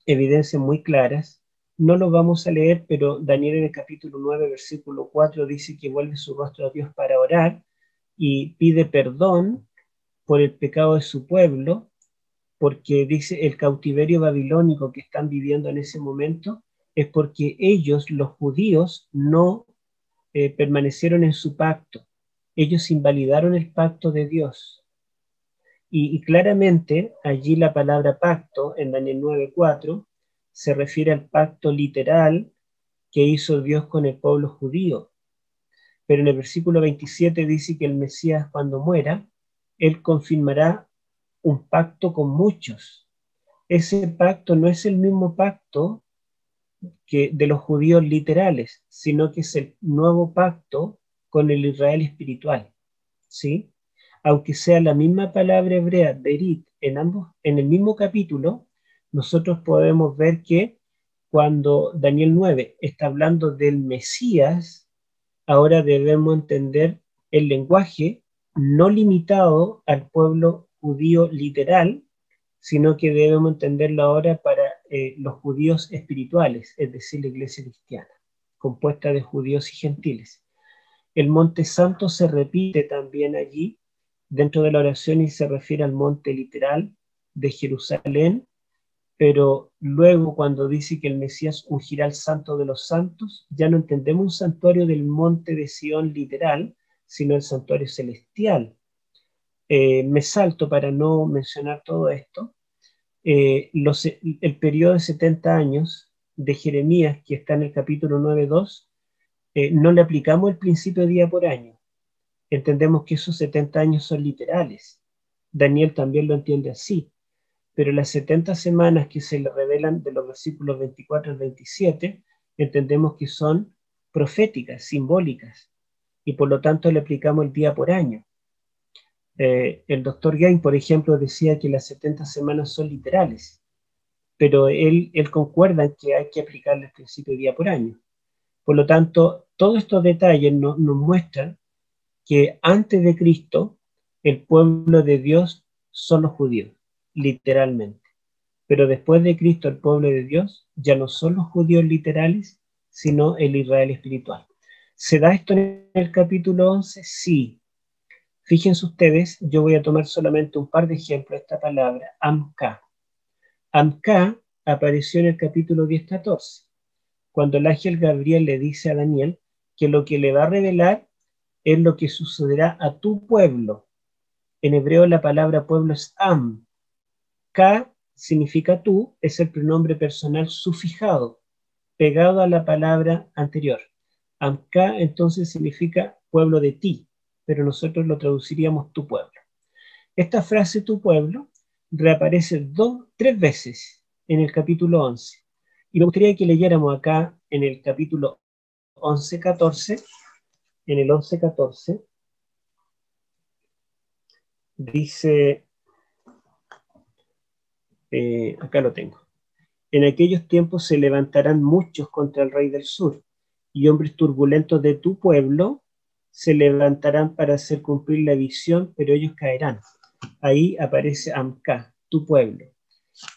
evidencias muy claras. No lo vamos a leer, pero Daniel en el capítulo 9, versículo 4, dice que vuelve su rostro a Dios para orar y pide perdón por el pecado de su pueblo, porque dice el cautiverio babilónico que están viviendo en ese momento es porque ellos, los judíos, no permanecieron en su pacto. Ellos invalidaron el pacto de Dios. Y claramente allí la palabra pacto en Daniel 9:4 se refiere al pacto literal que hizo Dios con el pueblo judío. Pero en el versículo 27 dice que el Mesías, cuando muera, él confirmará un pacto con muchos. Ese pacto no es el mismo pacto que de los judíos literales, sino que es el nuevo pacto con el Israel espiritual, ¿sí? Aunque sea la misma palabra hebrea, berit, en el mismo capítulo, nosotros podemos ver que cuando Daniel 9 está hablando del Mesías, ahora debemos entender el lenguaje no limitado al pueblo judío literal, sino que debemos entenderlo ahora para los judíos espirituales, es decir, la iglesia cristiana, compuesta de judíos y gentiles. El monte santo se repite también allí dentro de la oración y se refiere al monte literal de Jerusalén, pero luego cuando dice que el Mesías ungirá al santo de los santos, ya no entendemos un santuario del monte de Sión literal, sino el santuario celestial. Me salto para no mencionar todo esto. El periodo de 70 años de Jeremías, que está en el capítulo 9:2, no le aplicamos el principio de día por año. Entendemos que esos 70 años son literales. Daniel también lo entiende así. Pero las 70 semanas que se le revelan de los versículos 24 al 27, entendemos que son proféticas, simbólicas, y por lo tanto le aplicamos el día por año. El doctor Gain, por ejemplo, decía que las 70 semanas son literales, pero él concuerda en que hay que aplicarle el principio de día por año. Por lo tanto, todos estos detalles nos muestran que antes de Cristo, el pueblo de Dios son los judíos, literalmente. Pero después de Cristo, el pueblo de Dios ya no son los judíos literales, sino el Israel espiritual. ¿Se da esto en el capítulo 11? Sí. Fíjense ustedes, yo voy a tomar solamente un par de ejemplos de esta palabra, Amka. Amka apareció en el capítulo 10-14, cuando el ángel Gabriel le dice a Daniel que lo que le va a revelar es lo que sucederá a tu pueblo. En hebreo la palabra pueblo es Am. Ka significa tú, es el pronombre personal sufijado, pegado a la palabra anterior. Amka entonces significa pueblo de ti, pero nosotros lo traduciríamos tu pueblo. Esta frase tu pueblo reaparece 3 veces en el capítulo 11. Y me gustaría que leyéramos acá en el capítulo 11-14, en el 11-14, dice, acá lo tengo. En aquellos tiempos se levantarán muchos contra el rey del sur, y hombres turbulentos de tu pueblo se levantarán para hacer cumplir la visión, pero ellos caerán. Ahí aparece Amka, tu pueblo.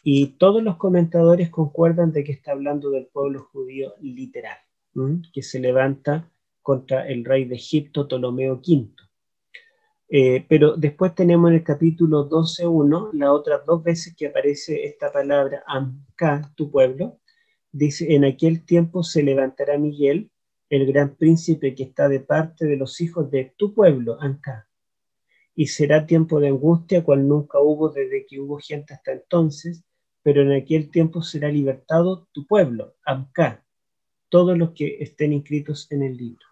Y todos los comentadores concuerdan de que está hablando del pueblo judío literal, que se levanta contra el rey de Egipto, Ptolomeo V. Pero después tenemos en el capítulo 12:1, las otras 2 veces que aparece esta palabra Amka, tu pueblo, dice, en aquel tiempo se levantará Miguel, el gran príncipe que está de parte de los hijos de tu pueblo, Amka, y será tiempo de angustia cual nunca hubo desde que hubo gente hasta entonces, pero en aquel tiempo será libertado tu pueblo, Amka, todos los que estén inscritos en el libro.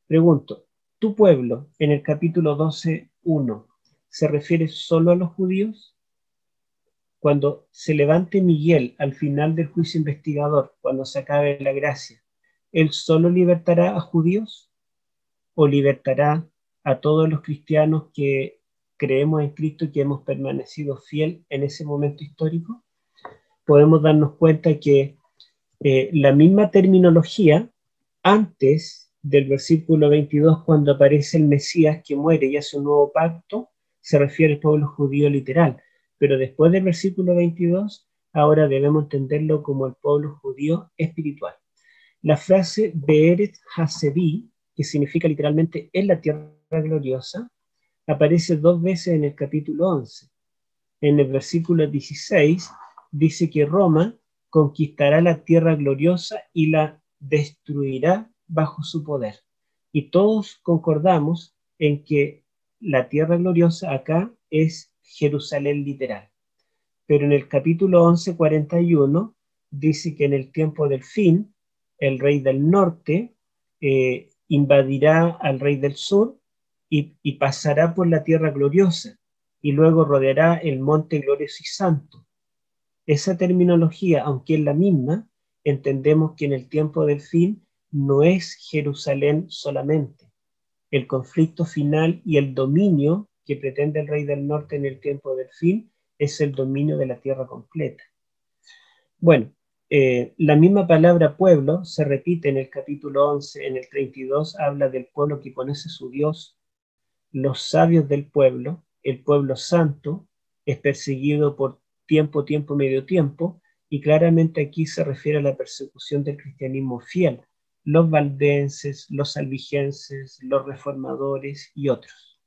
Pregunto, ¿tu pueblo en el capítulo 12:1 se refiere solo a los judíos? Cuando se levante Miguel al final del juicio investigador, cuando se acabe la gracia, ¿él solo libertará a judíos o libertará a todos los cristianos que creemos en Cristo y que hemos permanecido fiel en ese momento histórico, podemos darnos cuenta que la misma terminología, antes del versículo 22, cuando aparece el Mesías que muere y hace un nuevo pacto, se refiere al pueblo judío literal, pero después del versículo 22, ahora debemos entenderlo como el pueblo judío espiritual. La frase Be'eret HaSevi, que significa literalmente en la tierra gloriosa, aparece 2 veces en el capítulo 11. En el versículo 16 dice que Roma conquistará la tierra gloriosa y la destruirá bajo su poder. Y todos concordamos en que la tierra gloriosa acá es Jerusalén literal. Pero en el capítulo 11, 41, dice que en el tiempo del fin, el rey del norte invadirá al rey del sur y pasará por la tierra gloriosa y luego rodeará el monte glorioso y santo. Esa terminología, aunque es la misma, entendemos que en el tiempo del fin no es Jerusalén solamente. El conflicto final y el dominio que pretende el rey del norte en el tiempo del fin es el dominio de la tierra completa. Bueno, la misma palabra pueblo se repite en el capítulo 11, en el 32 habla del pueblo que conoce a su Dios, los sabios del pueblo, el pueblo santo, es perseguido por tiempo, medio tiempo, y claramente aquí se refiere a la persecución del cristianismo fiel, los valdenses, los albigenses, los reformadores y otros.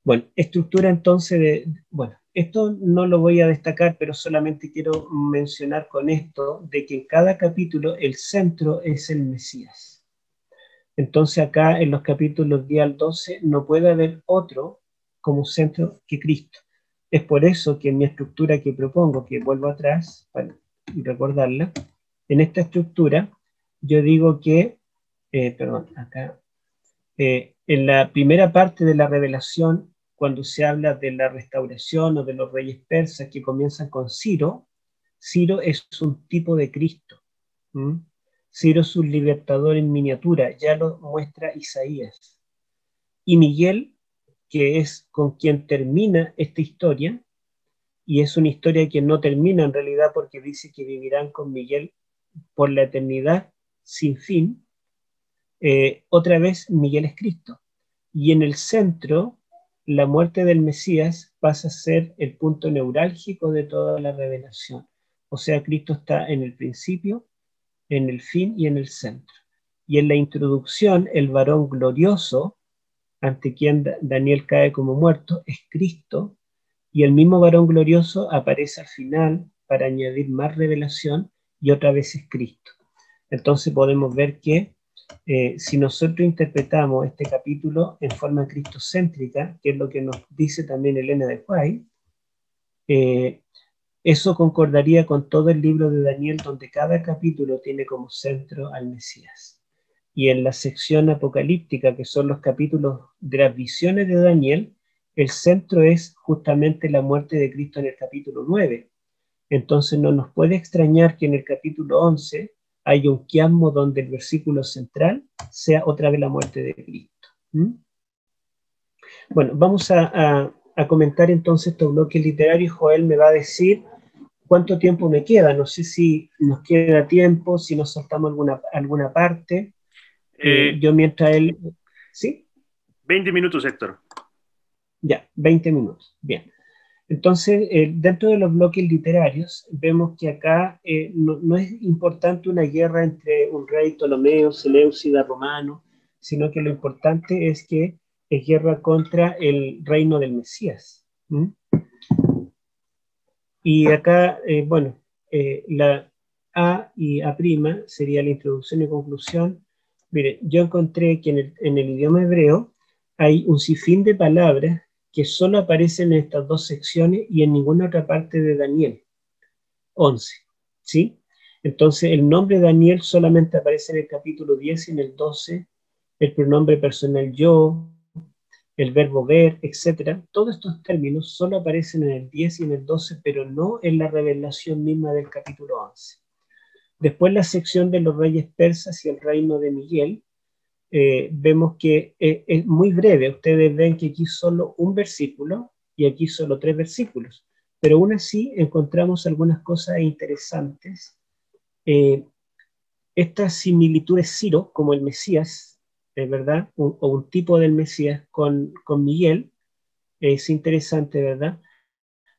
Bueno, estructura entonces bueno, esto no lo voy a destacar, pero solamente quiero mencionar con esto de que en cada capítulo el centro es el Mesías. Entonces acá en los capítulos 10 al 12 no puede haber otro como centro que Cristo. Es por eso que en mi estructura que propongo, que vuelvo atrás para recordarla, en esta estructura yo digo que, en la primera parte de la revelación, cuando se habla de la restauración o de los reyes persas que comienzan con Ciro, Ciro es un tipo de Cristo. Ciro es un libertador en miniatura, ya lo muestra Isaías. Y Miguel, que es con quien termina esta historia, y es una historia que no termina en realidad porque dice que vivirán con Miguel por la eternidad sin fin, otra vez Miguel es Cristo. Y en el centro, la muerte del Mesías pasa a ser el punto neurálgico de toda la revelación. O sea, Cristo está en el principio, en el fin y en el centro. Y en la introducción, el varón glorioso, ante quien Daniel cae como muerto, es Cristo, y el mismo varón glorioso aparece al final para añadir más revelación, y otra vez es Cristo. Entonces podemos ver que si nosotros interpretamos este capítulo en forma cristocéntrica, que es lo que nos dice también Elena de White, eso concordaría con todo el libro de Daniel, donde cada capítulo tiene como centro al Mesías. Y en la sección apocalíptica, que son los capítulos de las visiones de Daniel, el centro es justamente la muerte de Cristo en el capítulo 9. Entonces no nos puede extrañar que en el capítulo 11 haya un quiasmo donde el versículo central sea otra vez la muerte de Cristo. Bueno, vamos a comentar entonces estos bloques literarios. Joel me va a decir cuánto tiempo me queda. No sé si nos queda tiempo, si nos saltamos alguna parte. Yo mientras él... ¿Sí? 20 minutos, Héctor. Ya, 20 minutos. Bien. Entonces, dentro de los bloques literarios, vemos que acá no es importante una guerra entre un rey Ptolomeo, Seleucida, romano, sino que lo importante es que es guerra contra el reino del Mesías. Y acá, la A y A' sería la introducción y conclusión. Mire, yo encontré que en el idioma hebreo hay un sinfín de palabras que solo aparecen en estas dos secciones y en ninguna otra parte de Daniel 11, ¿sí? Entonces el nombre Daniel solamente aparece en el capítulo 10 y en el 12, el pronombre personal yo, el verbo ver, etc. Todos estos términos solo aparecen en el 10 y en el 12, pero no en la revelación misma del capítulo 11. Después la sección de los reyes persas y el reino de Miguel, vemos que es muy breve. Ustedes ven que aquí solo un versículo y aquí solo 3 versículos, pero aún así encontramos algunas cosas interesantes. Estas similitudes Ciro, como el Mesías, ¿verdad? O un tipo del Mesías con Miguel, es interesante, ¿verdad?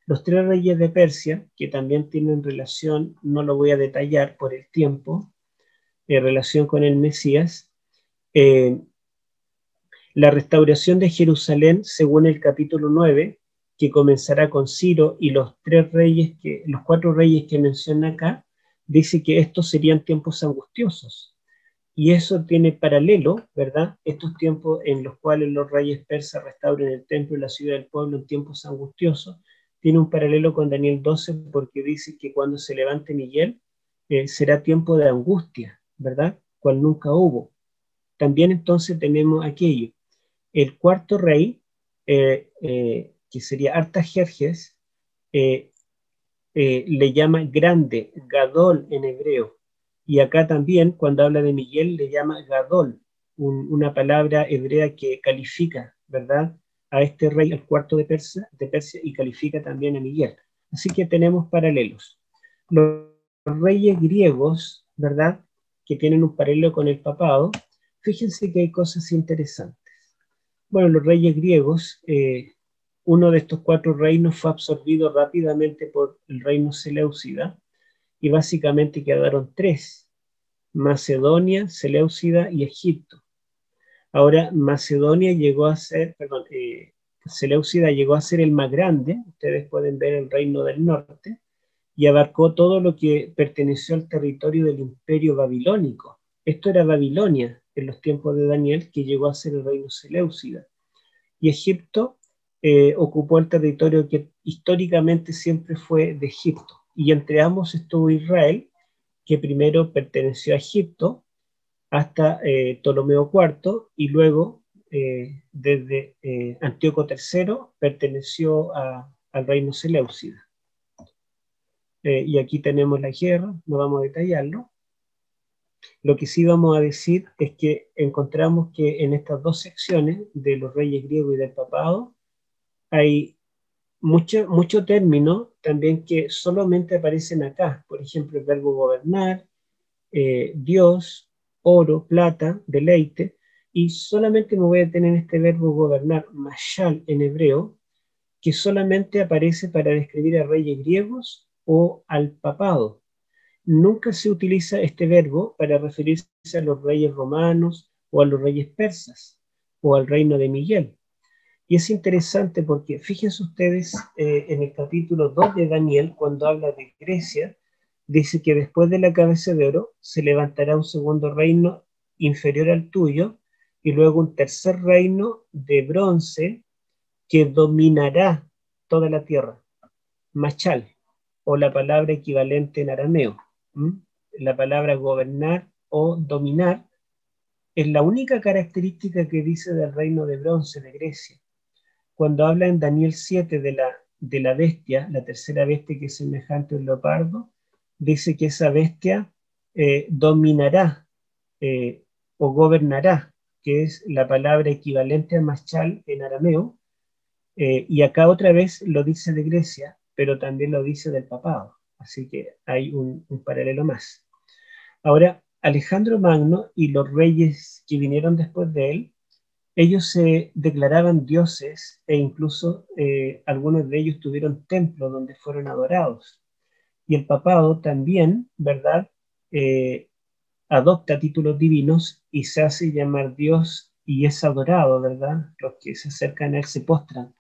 Los 3 reyes de Persia, que también tienen relación, no lo voy a detallar por el tiempo, relación con el Mesías. La restauración de Jerusalén, según el capítulo 9, que comenzará con Ciro y los 4 reyes que menciona acá, dice que estos serían tiempos angustiosos. Y eso tiene paralelo, ¿verdad? Estos tiempos en los cuales los reyes persas restauran el templo y la ciudad del pueblo en tiempos angustiosos, tiene un paralelo con Daniel 12, porque dice que cuando se levante Miguel, será tiempo de angustia, ¿verdad? Cual nunca hubo. También entonces tenemos aquello. El cuarto rey, que sería Artajerjes, le llama grande, Gadol en hebreo. Y acá también, cuando habla de Miguel, le llama Gadol, una palabra hebrea que califica, ¿verdad?, a este rey, el cuarto de Persia, y califica también a Miguel. Así que tenemos paralelos. Los reyes griegos, ¿verdad?, que tienen un paralelo con el papado, fíjense que hay cosas interesantes. Bueno, los reyes griegos, uno de estos 4 reinos fue absorbido rápidamente por el reino Seleucida, y básicamente quedaron 3, Macedonia, Seleucida y Egipto. Ahora, Seleucida llegó a ser el más grande. Ustedes pueden ver el reino del norte, y abarcó todo lo que perteneció al territorio del imperio babilónico. Esto era Babilonia en los tiempos de Daniel, que llegó a ser el reino Seleucida. Y Egipto ocupó el territorio que históricamente siempre fue de Egipto. Y entre ambos estuvo Israel, que primero perteneció a Egipto hasta Ptolomeo IV, y luego desde Antíoco III perteneció al reino Seleucida. Y aquí tenemos la guerra, no vamos a detallarlo. Lo que sí vamos a decir es que encontramos que en estas 2 secciones de los reyes griegos y del papado hay mucho término también que solamente aparecen acá. Por ejemplo, el verbo gobernar, Dios, oro, plata, deleite, y solamente me voy a detener en este verbo gobernar, mashal en hebreo, que solamente aparece para describir a reyes griegos o al papado. Nunca se utiliza este verbo para referirse a los reyes romanos o a los reyes persas o al reino de Miguel. Y es interesante porque fíjense ustedes en el capítulo 2 de Daniel, cuando habla de Grecia, dice que después de la cabeza de oro se levantará un segundo reino inferior al tuyo, y luego un tercer reino de bronce que dominará toda la tierra. Machal, o la palabra equivalente en arameo. La palabra gobernar o dominar es la única característica que dice del reino de bronce de Grecia. Cuando habla en Daniel 7 de la bestia, la tercera bestia que es semejante a un leopardo, dice que esa bestia dominará o gobernará, que es la palabra equivalente a machal en arameo, y acá otra vez lo dice de Grecia, pero también lo dice del papado, así que hay un paralelo más. Ahora, Alejandro Magno y los reyes que vinieron después de él, ellos se declaraban dioses, e incluso algunos de ellos tuvieron templos donde fueron adorados. Y el papado también, ¿verdad?, adopta títulos divinos y se hace llamar Dios y es adorado, ¿verdad? Los que se acercan a él se postran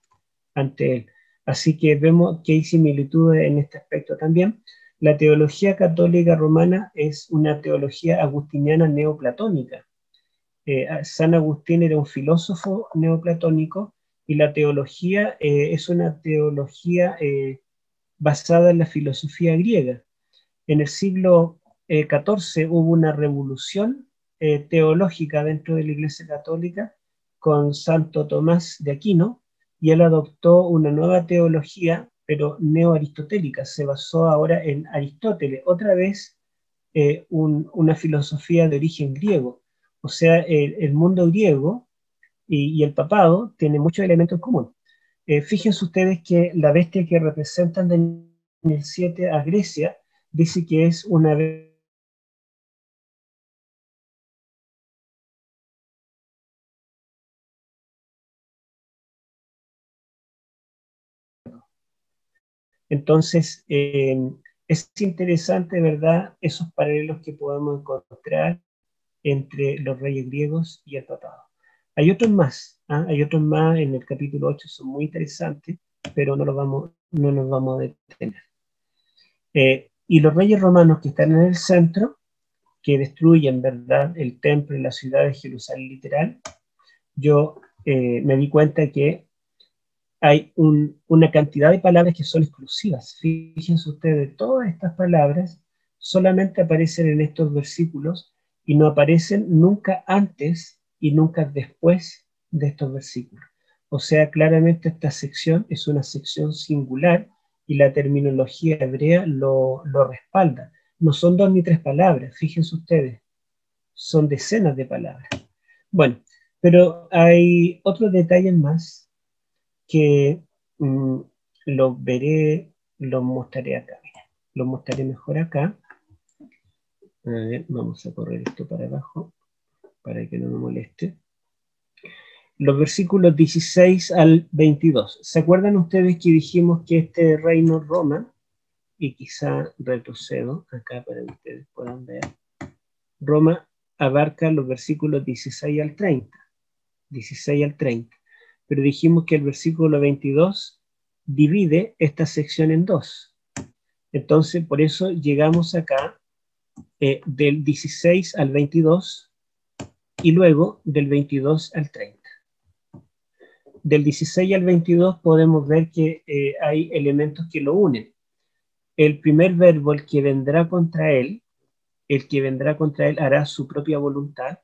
ante él. Así que vemos que hay similitudes en este aspecto también. La teología católica romana es una teología agustiniana neoplatónica. San Agustín era un filósofo neoplatónico, y la teología es una teología basada en la filosofía griega. En el siglo XIV hubo una revolución teológica dentro de la Iglesia Católica con Santo Tomás de Aquino, y él adoptó una nueva teología, pero neoaristotélica. Se basó ahora en Aristóteles, otra vez una filosofía de origen griego. O sea, el mundo griego y el papado tienen muchos elementos en común. Fíjense ustedes que la bestia que representan en el 7 a Grecia dice que es una bestia. Entonces, es interesante, ¿verdad?, esos paralelos que podemos encontrar entre los reyes griegos y el papado. Hay otros más, ¿ah? Hay otros más en el capítulo 8, son muy interesantes, pero no nos vamos a detener. Y los reyes romanos que están en el centro, que destruyen, ¿verdad?, el templo y la ciudad de Jerusalén literal, yo me di cuenta que hay una cantidad de palabras que son exclusivas. Fíjense ustedes, todas estas palabras solamente aparecen en estos versículos y no aparecen nunca antes y nunca después de estos versículos. O sea, claramente esta sección es una sección singular y la terminología hebrea lo respalda. No son 2 ni 3 palabras, fíjense ustedes, son decenas de palabras. Bueno, pero hay otros detalles más que mm, los mostraré acá. Mira, los mostraré mejor acá. A ver, vamos a correr esto para abajo para que no me moleste. Los versículos 16 al 22. ¿Se acuerdan ustedes que dijimos que este reino Roma, y quizá retrocedo acá para que ustedes puedan ver, Roma abarca los versículos 16 al 30. 16 al 30. Pero dijimos que el versículo 22 divide esta sección en dos. Entonces, por eso llegamos acá del 16 al 22 y luego del 22 al 30. Del 16 al 22 podemos ver que hay elementos que lo unen. El primer verbo, el que vendrá contra él hará su propia voluntad.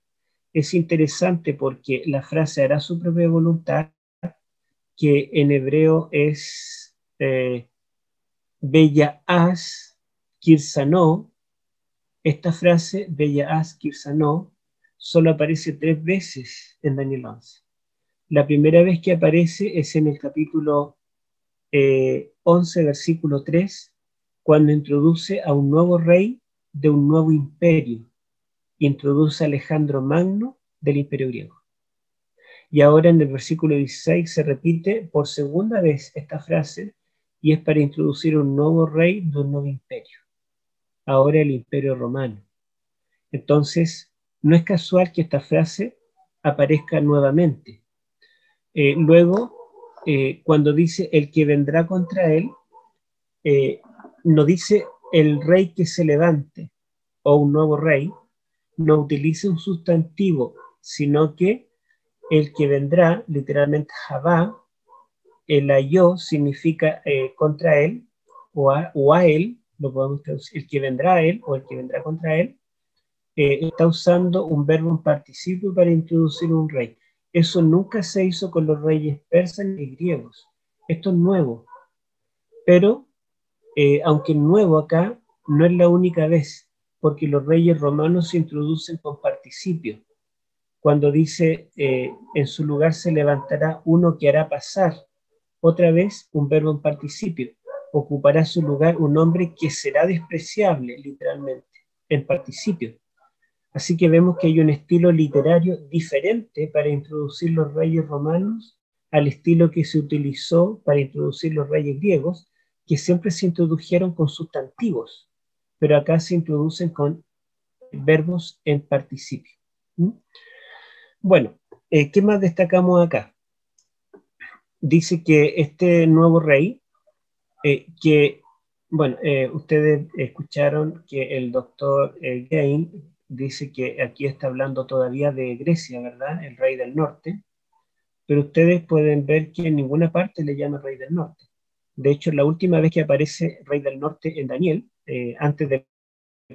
Es interesante porque la frase hará su propia voluntad, que en hebreo es Bella As Kirsano. Esta frase, Bella As Kirsano, solo aparece 3 veces en Daniel 11. La primera vez que aparece es en el capítulo 11, versículo 3, cuando introduce a un nuevo rey de un nuevo imperio. Introduce a Alejandro Magno del imperio griego. Y ahora en el versículo 16 se repite por segunda vez esta frase y es para introducir un nuevo rey de un nuevo imperio. Ahora el imperio romano. Entonces, no es casual que esta frase aparezca nuevamente. Luego, cuando dice el que vendrá contra él, no dice el rey que se levante o un nuevo rey, no utiliza un sustantivo, sino que el que vendrá, literalmente Javá, el ayó significa contra él o a él, lo podemos traducir, el que vendrá a él o el que vendrá contra él, está usando un verbo en participio para introducir un rey. Eso nunca se hizo con los reyes persas ni griegos. Esto es nuevo. Pero, aunque nuevo acá, no es la única vez, porque los reyes romanos se introducen con participio. Cuando dice, en su lugar se levantará uno que hará pasar, otra vez un verbo en participio. Ocupará su lugar un hombre que será despreciable, literalmente, en participio. Así que vemos que hay un estilo literario diferente para introducir los reyes romanos al estilo que se utilizó para introducir los reyes griegos, que siempre se introdujeron con sustantivos, pero acá se introducen con verbos en participio. Bueno, ¿qué más destacamos acá? Dice que este nuevo rey, ustedes escucharon que el doctor Gain dice que aquí está hablando todavía de Grecia, ¿verdad? El rey del norte, pero ustedes pueden ver que en ninguna parte le llama rey del norte. De hecho, la última vez que aparece rey del norte en Daniel, antes del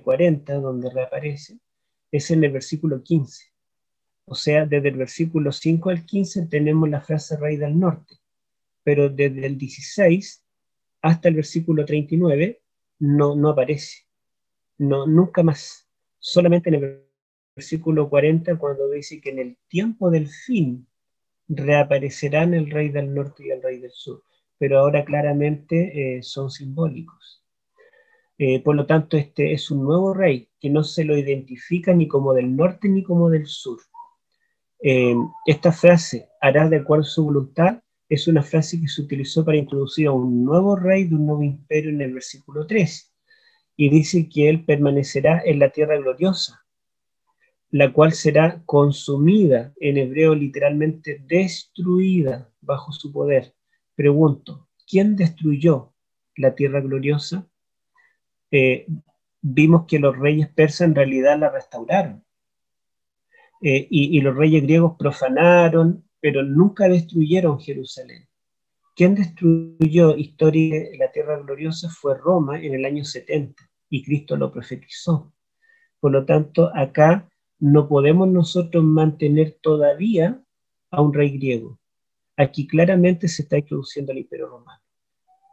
40, donde reaparece, es en el versículo 15. O sea, desde el versículo 5 al 15 tenemos la frase rey del norte, pero desde el 16 hasta el versículo 39 no aparece. No, nunca más. Solamente en el versículo 40, cuando dice que en el tiempo del fin reaparecerán el rey del norte y el rey del sur, pero ahora claramente son simbólicos. Por lo tanto, este es un nuevo rey que no se lo identifica ni como del norte ni como del sur. Esta frase, hará de acuerdo a su voluntad, es una frase que se utilizó para introducir a un nuevo rey de un nuevo imperio en el versículo 3, y dice que él permanecerá en la tierra gloriosa, la cual será consumida, en hebreo literalmente destruida bajo su poder. Pregunto, ¿quién destruyó la tierra gloriosa? Vimos que los reyes persas en realidad la restauraron. Y los reyes griegos profanaron, pero nunca destruyeron Jerusalén. Quien destruyó la tierra gloriosa fue Roma en el año 70, y Cristo lo profetizó. Por lo tanto, acá no podemos nosotros mantener todavía a un rey griego. Aquí claramente se está introduciendo el imperio romano.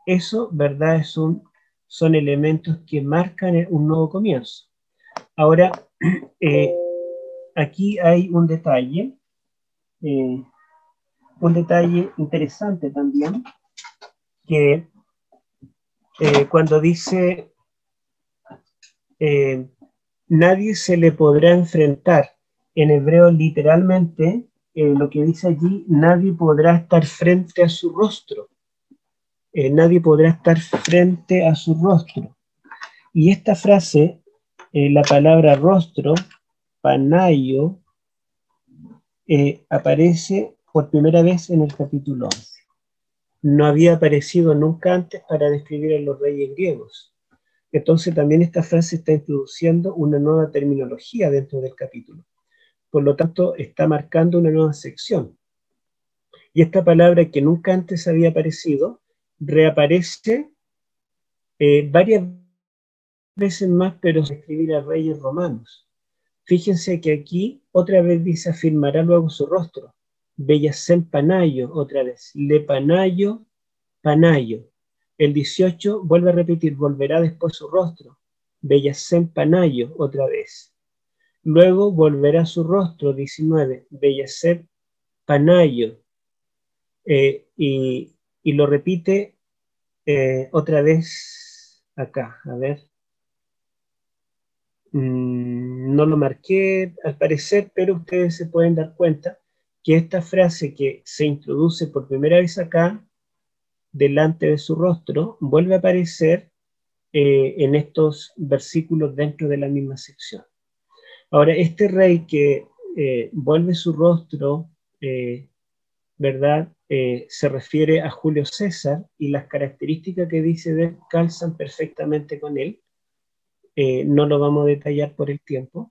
Eso, ¿verdad? Son elementos que marcan un nuevo comienzo. Ahora, aquí hay un detalle interesante también, que cuando dice nadie se le podrá enfrentar, en hebreo literalmente lo que dice allí, nadie podrá estar frente a su rostro, nadie podrá estar frente a su rostro. Y esta frase, la palabra rostro, panaio, aparece por primera vez en el capítulo 11. No había aparecido nunca antes para describir a los reyes griegos. Entonces también esta frase está introduciendo una nueva terminología dentro del capítulo. Por lo tanto, está marcando una nueva sección. Y esta palabra que nunca antes había aparecido, reaparece varias veces más, pero se escribirá a reyes romanos. Fíjense que aquí otra vez dice, afirmará luego su rostro. Bellacem panayo, otra vez. Le panayo, panayo. El 18 vuelve a repetir, volverá después su rostro. Bellacem panayo, otra vez. Luego volverá su rostro, 19. Bellacem panayo. Y lo repite otra vez acá. A ver. No lo marqué al parecer, pero ustedes se pueden dar cuenta que esta frase que se introduce por primera vez acá, delante de su rostro, vuelve a aparecer en estos versículos dentro de la misma sección. Ahora, este rey que vuelve su rostro, ¿verdad? Se refiere a Julio César, y las características que dice de él calzan perfectamente con él. No lo vamos a detallar por el tiempo.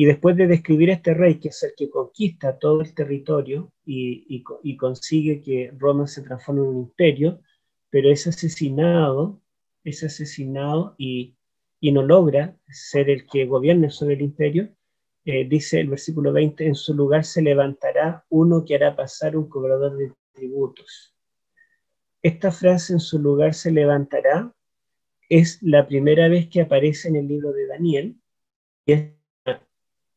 Y después de describir a este rey, que es el que conquista todo el territorio y consigue que Roma se transforme en un imperio, pero es asesinado y no logra ser el que gobierne sobre el imperio, dice el versículo 20, en su lugar se levantará uno que hará pasar un cobrador de tributos. Esta frase, en su lugar se levantará, es la primera vez que aparece en el libro de Daniel, y es la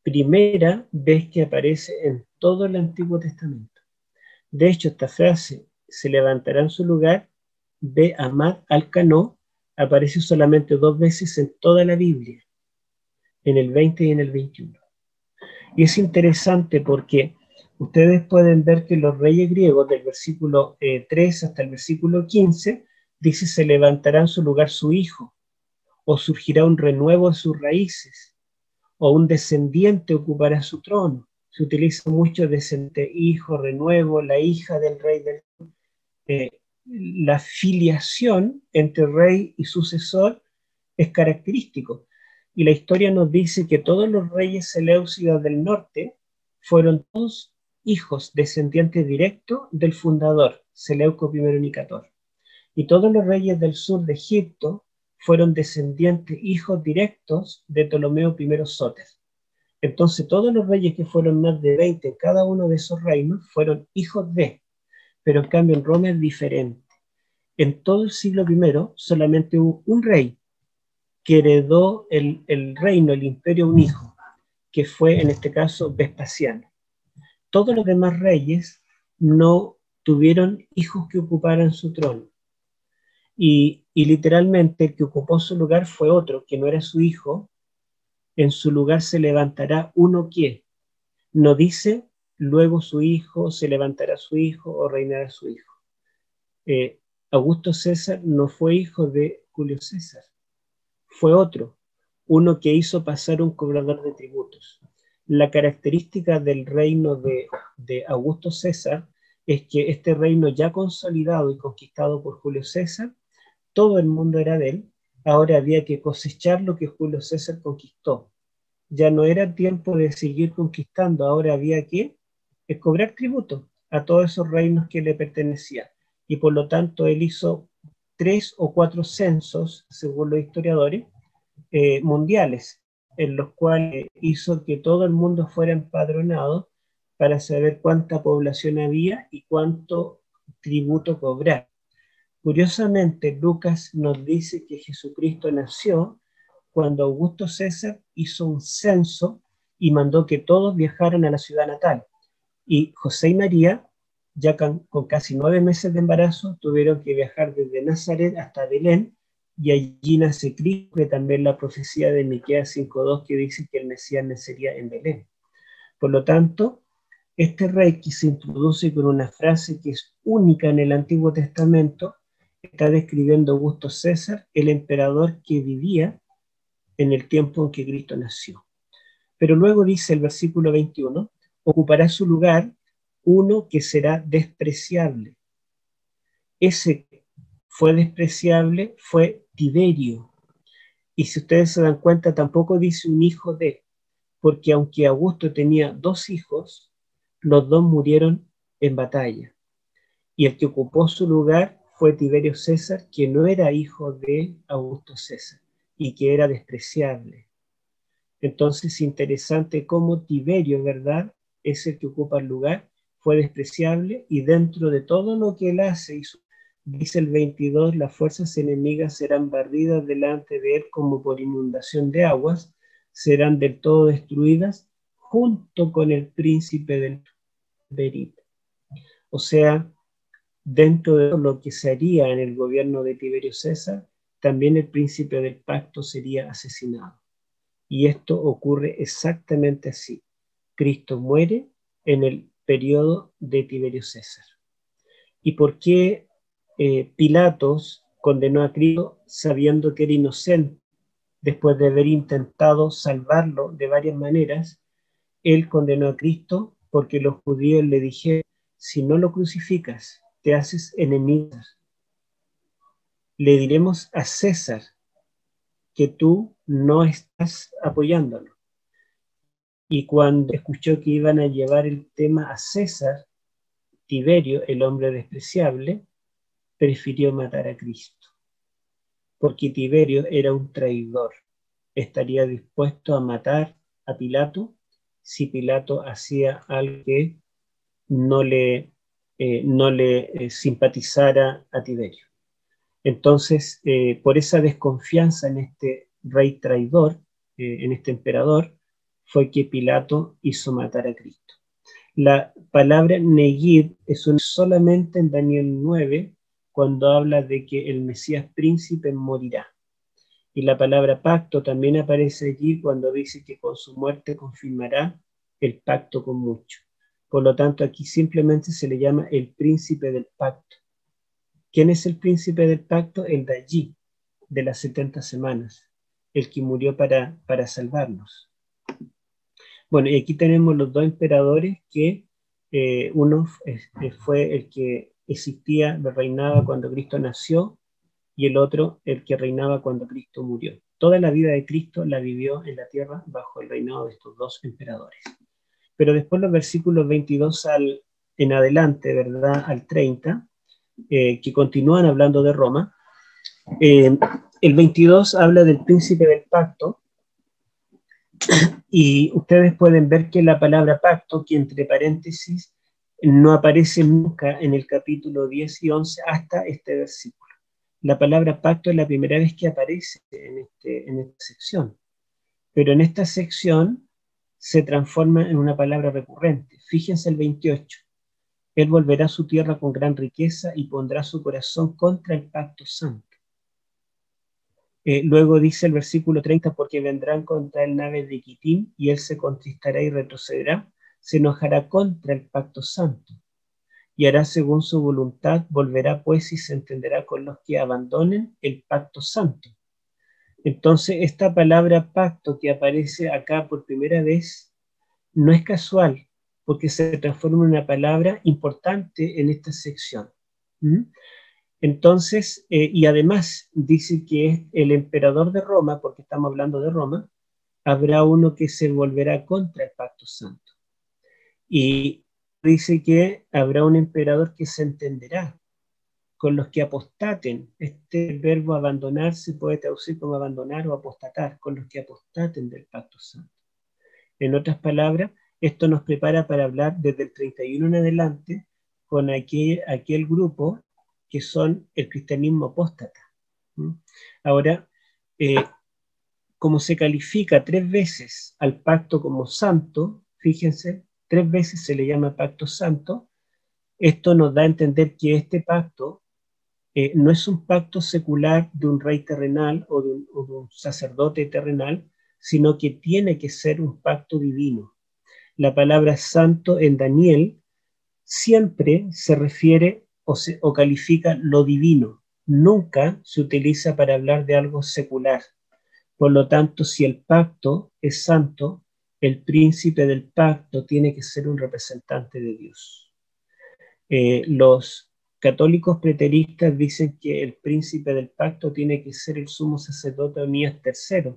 primera vez que aparece en todo el Antiguo Testamento. De hecho, esta frase, se levantará en su lugar, de Amad al-Cano, aparece solamente 2 veces en toda la Biblia, en el 20 y en el 21. Y es interesante porque ustedes pueden ver que los reyes griegos, del versículo 3 hasta el versículo 15, dice, se levantará en su lugar su hijo, o surgirá un renuevo de sus raíces, o un descendiente ocupará su trono. Se utiliza mucho descendiente, hijo, renuevo, la hija del rey del... la filiación entre rey y sucesor es característico. Y la historia nos dice que todos los reyes seleucidas del norte fueron todos hijos descendientes directos del fundador, Seleuco I Nicator. Y todos los reyes del sur de Egipto fueron descendientes, hijos directos de Ptolomeo I Sóter. Entonces todos los reyes, que fueron más de 20 en cada uno de esos reinos, fueron hijos de, pero en cambio en Roma es diferente. En todo el siglo I solamente hubo un rey que heredó el reino, el imperio, un hijo, que fue en este caso Vespasiano. Todos los demás reyes no tuvieron hijos que ocuparan su trono. Y literalmente el que ocupó su lugar fue otro, que no era su hijo. En su lugar se levantará uno que no dice, luego su hijo, se levantará su hijo o reinará su hijo. Augusto César no fue hijo de Julio César, fue otro, uno que hizo pasar un cobrador de tributos. La característica del reino de Augusto César es que este reino ya consolidado y conquistado por Julio César, todo el mundo era de él, ahora había que cosechar lo que Julio César conquistó. Ya no era tiempo de seguir conquistando, ahora había que cobrar tributo a todos esos reinos que le pertenecían. Y por lo tanto él hizo 3 o 4 censos, según los historiadores, mundiales, en los cuales hizo que todo el mundo fuera empadronado para saber cuánta población había y cuánto tributo cobrar. Curiosamente, Lucas nos dice que Jesucristo nació cuando Augusto César hizo un censo y mandó que todos viajaran a la ciudad natal. Y José y María, ya con casi 9 meses de embarazo, tuvieron que viajar desde Nazaret hasta Belén, y allí nace Cristo, que también la profecía de Miqueas 5:2 que dice que el Mesías nacería en Belén. Por lo tanto, este rey que se introduce con una frase que es única en el Antiguo Testamento, está describiendo a Augusto César, el emperador que vivía en el tiempo en que Cristo nació. Pero luego dice el versículo 21, ocupará su lugar uno que será despreciable. Ese fue despreciable, fue Tiberio. Y si ustedes se dan cuenta, tampoco dice un hijo de, porque aunque Augusto tenía 2 hijos, los 2 murieron en batalla. Y el que ocupó su lugar fue Tiberio César, que no era hijo de Augusto César y que era despreciable. Entonces, interesante cómo Tiberio, ¿verdad?, es el que ocupa el lugar, fue despreciable, y dentro de todo lo que él hace, dice el 22, las fuerzas enemigas serán barridas delante de él como por inundación de aguas, serán del todo destruidas junto con el príncipe del Berit. O sea, dentro de lo que se haría en el gobierno de Tiberio César, también el príncipe del pacto sería asesinado. Y esto ocurre exactamente así. Cristo muere en el periodo de Tiberio César. ¿Y por qué Pilatos condenó a Cristo sabiendo que era inocente? Después de haber intentado salvarlo de varias maneras, él condenó a Cristo porque los judíos le dijeron, si no lo crucificas, te haces enemigo. Le diremos a César que tú no estás apoyándolo. Y cuando escuchó que iban a llevar el tema a César, Tiberio, el hombre despreciable, prefirió matar a Cristo. Porque Tiberio era un traidor. Estaría dispuesto a matar a Pilato si Pilato hacía algo que no le simpatizara a Tiberio. Entonces, por esa desconfianza en este rey traidor, en este emperador, fue que Pilato hizo matar a Cristo. La palabra negid es solamente en Daniel 9, cuando habla de que el Mesías príncipe morirá. Y la palabra pacto también aparece allí cuando dice que con su muerte confirmará el pacto con muchos. Por lo tanto, aquí simplemente se le llama el príncipe del pacto. ¿Quién es el príncipe del pacto? El de allí, de las 70 semanas, el que murió para salvarnos. Bueno, y aquí tenemos los 2 emperadores que uno fue el que existía, reinaba cuando Cristo nació, y el otro el que reinaba cuando Cristo murió. Toda la vida de Cristo la vivió en la tierra bajo el reinado de estos 2 emperadores. Pero después los versículos 22 en adelante, ¿verdad?, al 30, que continúan hablando de Roma, el 22 habla del príncipe del pacto, y ustedes pueden ver que la palabra pacto, que entre paréntesis no aparece nunca en el capítulo 10 y 11 hasta este versículo. La palabra pacto es la primera vez que aparece en esta sección. Pero en esta sección se transforma en una palabra recurrente. Fíjense el 28. Él volverá a su tierra con gran riqueza y pondrá su corazón contra el pacto santo. Luego dice el versículo 30, porque vendrán contra él naves de Quitim y él se contristará y retrocederá, se enojará contra el pacto santo y hará según su voluntad, volverá pues y se entenderá con los que abandonen el pacto santo. Entonces esta palabra pacto que aparece acá por primera vez no es casual, porque se transforma en una palabra importante en esta sección. Entonces, y además dice que es el emperador de Roma, porque estamos hablando de Roma, habrá uno que se volverá contra el pacto santo. Y dice que habrá un emperador que se entenderá con los que apostaten. Este verbo abandonar se puede traducir como abandonar o apostatar, con los que apostaten del pacto santo. En otras palabras, esto nos prepara para hablar desde el 31 en adelante con aquel grupo que son el cristianismo apóstata. Ahora, como se califica 3 veces al pacto como santo, fíjense, 3 veces se le llama pacto santo, esto nos da a entender que este pacto no es un pacto secular de un rey terrenal o de un sacerdote terrenal, sino que tiene que ser un pacto divino. La palabra santo en Daniel siempre se refiere o califica lo divino, nunca se utiliza para hablar de algo secular. Por lo tanto, si el pacto es santo, el príncipe del pacto tiene que ser un representante de Dios. Los católicos preteristas dicen que el príncipe del pacto tiene que ser el sumo sacerdote Onías III,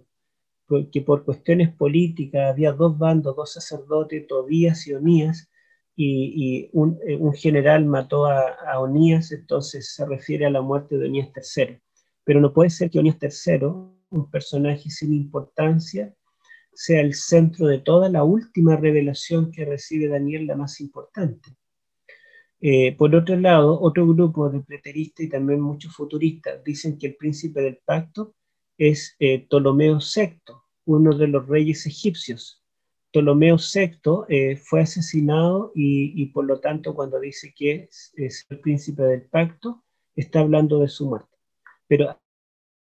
porque por cuestiones políticas había 2 bandos, 2 sacerdotes, Tobías y Onías, y un general mató a Onías, entonces se refiere a la muerte de Onías III. Pero no puede ser que Onías III, un personaje sin importancia, sea el centro de toda la última revelación que recibe Daniel, la más importante. Por otro lado, otro grupo de preteristas y también muchos futuristas dicen que el príncipe del pacto es Ptolomeo VI, uno de los reyes egipcios. Ptolomeo VI fue asesinado y por lo tanto cuando dice que es el príncipe del pacto, está hablando de su muerte. Pero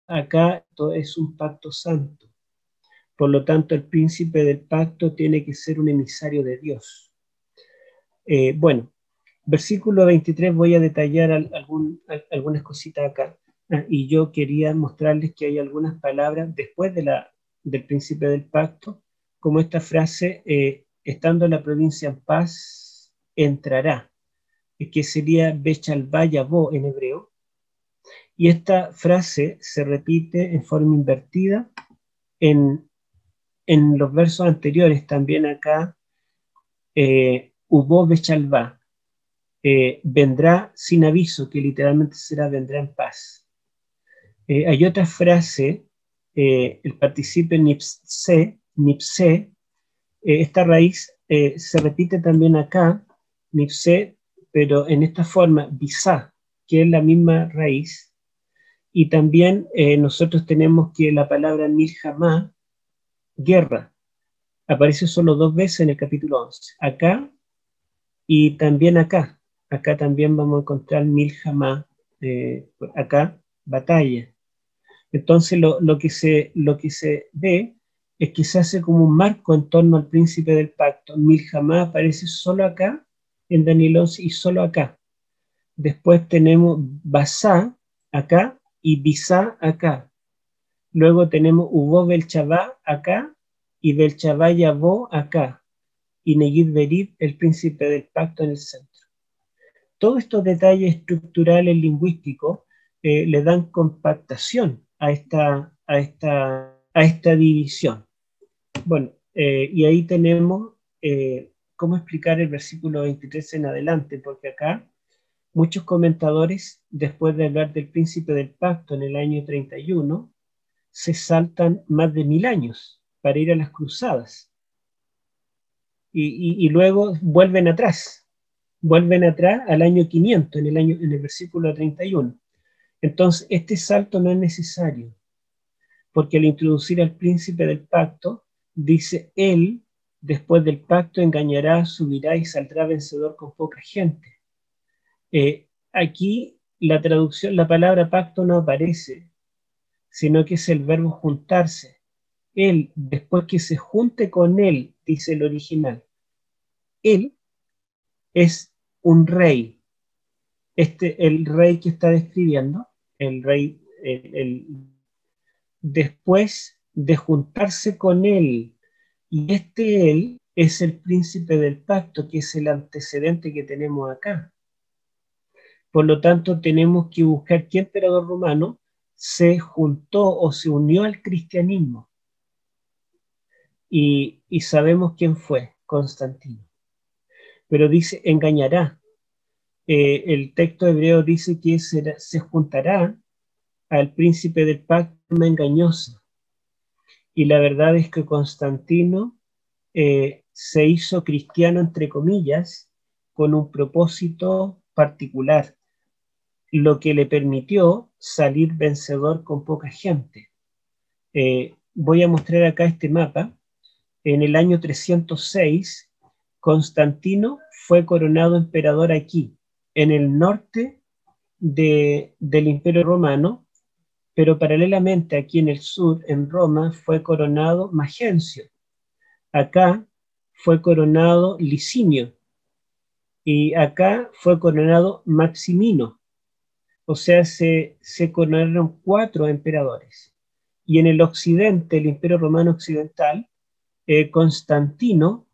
acá esto es un pacto santo. Por lo tanto, el príncipe del pacto tiene que ser un emisario de Dios. Bueno, versículo 23 voy a detallar algunas cositas acá. Y yo quería mostrarles que hay algunas palabras después del príncipe del pacto, como esta frase, estando la provincia en paz, entrará, que sería Bechalvá Yavó en hebreo. Y esta frase se repite en forma invertida en los versos anteriores, también acá, Ubó Bechalvá. Vendrá sin aviso, que literalmente será vendrá en paz. Hay otra frase, el participio nipse, esta raíz se repite también acá, nipse, pero en esta forma, bisá, que es la misma raíz. Y también nosotros tenemos que la palabra milhamá, guerra, aparece solo 2 veces en el capítulo 11, acá y también acá. Acá también vamos a encontrar milhamá, acá batalla. Entonces lo que se ve es que se hace como un marco en torno al príncipe del pacto. Milhamá aparece solo acá, en Daniel 11, y solo acá. Después tenemos Basá acá y Bisá acá. Luego tenemos Ubó Belchabá acá y Belchabá Yavó acá. Y Negid Berit, el príncipe del pacto, en el centro. Todos estos detalles estructurales lingüísticos le dan compactación a esta división. Bueno, y ahí tenemos cómo explicar el versículo 23 en adelante, porque acá muchos comentadores, después de hablar del príncipe del pacto en el año 31, se saltan más de 1000 años para ir a las cruzadas. Y luego vuelven atrás al año 500, en el versículo 31. Entonces, este salto no es necesario, porque al introducir al príncipe del pacto, dice él después del pacto engañará, subirá y saldrá vencedor con poca gente. Aquí la traducción, la palabra pacto no aparece, sino que es el verbo juntarse. Él, después que se junte con él, dice el original, él es un rey. El rey que está describiendo, el rey, después de juntarse con él, y él es el príncipe del pacto, que es el antecedente que tenemos acá. Por lo tanto, tenemos que buscar qué emperador romano se juntó o se unió al cristianismo. Y sabemos quién fue, Constantino. Pero dice, engañará. El texto hebreo dice que se juntará al príncipe del pacto engañoso. Y la verdad es que Constantino se hizo cristiano, entre comillas, con un propósito particular, lo que le permitió salir vencedor con poca gente. Voy a mostrar acá este mapa. En el año 306, Constantino fue coronado emperador aquí, en el norte del Imperio Romano, pero paralelamente aquí en el sur, en Roma, fue coronado Magencio. Acá fue coronado Licinio y acá fue coronado Maximino. O sea, se coronaron 4 emperadores. Y en el occidente, el Imperio Romano Occidental, Constantino,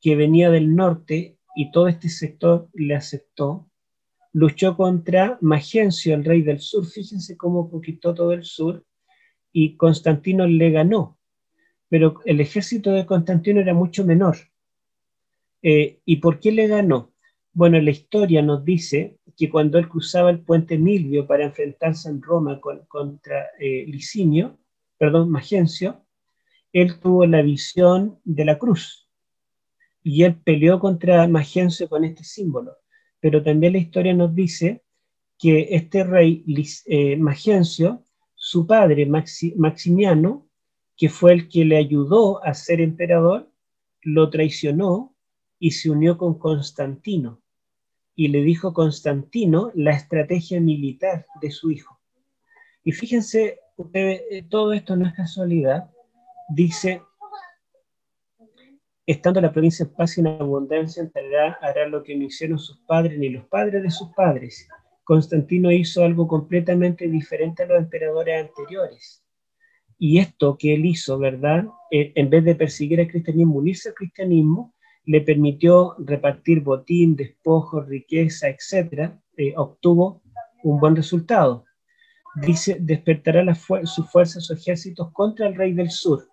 que venía del norte y todo este sector le aceptó, luchó contra Magencio, el rey del sur. Fíjense cómo conquistó todo el sur y Constantino le ganó. Pero el ejército de Constantino era mucho menor. ¿Y por qué le ganó? Bueno, la historia nos dice que cuando él cruzaba el puente Milvio para enfrentarse en Roma contra Magencio, él tuvo la visión de la cruz y él peleó contra Magencio con este símbolo. Pero también la historia nos dice que este rey Magencio, su padre Maximiano, que fue el que le ayudó a ser emperador, lo traicionó y se unió con Constantino. Y le dijo a Constantino la estrategia militar de su hijo. Y fíjense, todo esto no es casualidad. Dice, estando la provincia en paz y en abundancia, hará lo que no hicieron sus padres ni los padres de sus padres. Constantino hizo algo completamente diferente a los emperadores anteriores. Y esto que él hizo, ¿verdad? En vez de perseguir al cristianismo, unirse al cristianismo, le permitió repartir botín, despojos, riqueza, etc. Obtuvo un buen resultado. Dice, despertará su fuerza, sus ejércitos contra el rey del sur.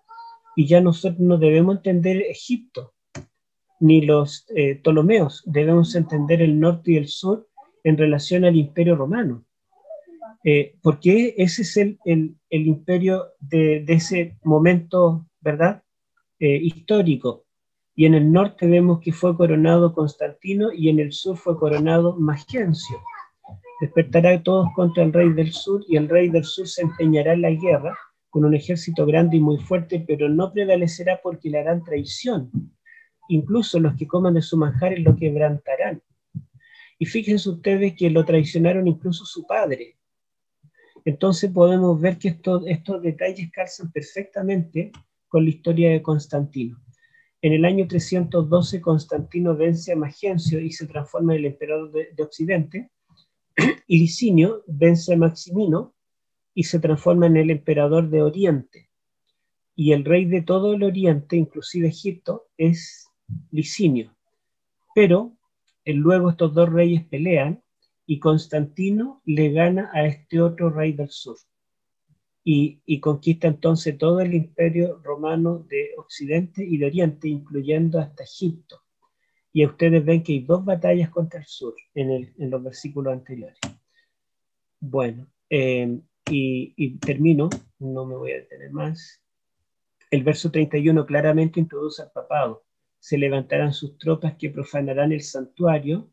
Y ya nosotros no debemos entender Egipto, ni los Ptolomeos, debemos entender el norte y el sur en relación al Imperio Romano. Porque ese es el imperio de ese momento, ¿verdad? Histórico. Y en el norte vemos que fue coronado Constantino y en el sur fue coronado Magencio. Despertará a todos contra el rey del sur y el rey del sur se empeñará en la guerra con un ejército grande y muy fuerte, pero no prevalecerá porque le harán traición. Incluso los que coman de su manjar lo quebrantarán. Y fíjense ustedes que lo traicionaron incluso su padre. Entonces podemos ver que estos detalles calzan perfectamente con la historia de Constantino. En el año 312 Constantino vence a Magencio y se transforma en el emperador de Occidente, y Licinio vence a Maximino y se transforma en el emperador de Oriente. Y el rey de todo el Oriente, inclusive Egipto, es Licinio. Pero luego estos 2 reyes pelean y Constantino le gana a este otro rey del sur. Y conquista entonces todo el imperio romano de Occidente y de Oriente, incluyendo hasta Egipto. Y ustedes ven que hay 2 batallas contra el sur en los versículos anteriores. Bueno, y termino, no me voy a detener más. El verso 31 claramente introduce al papado. Se levantarán sus tropas que profanarán el santuario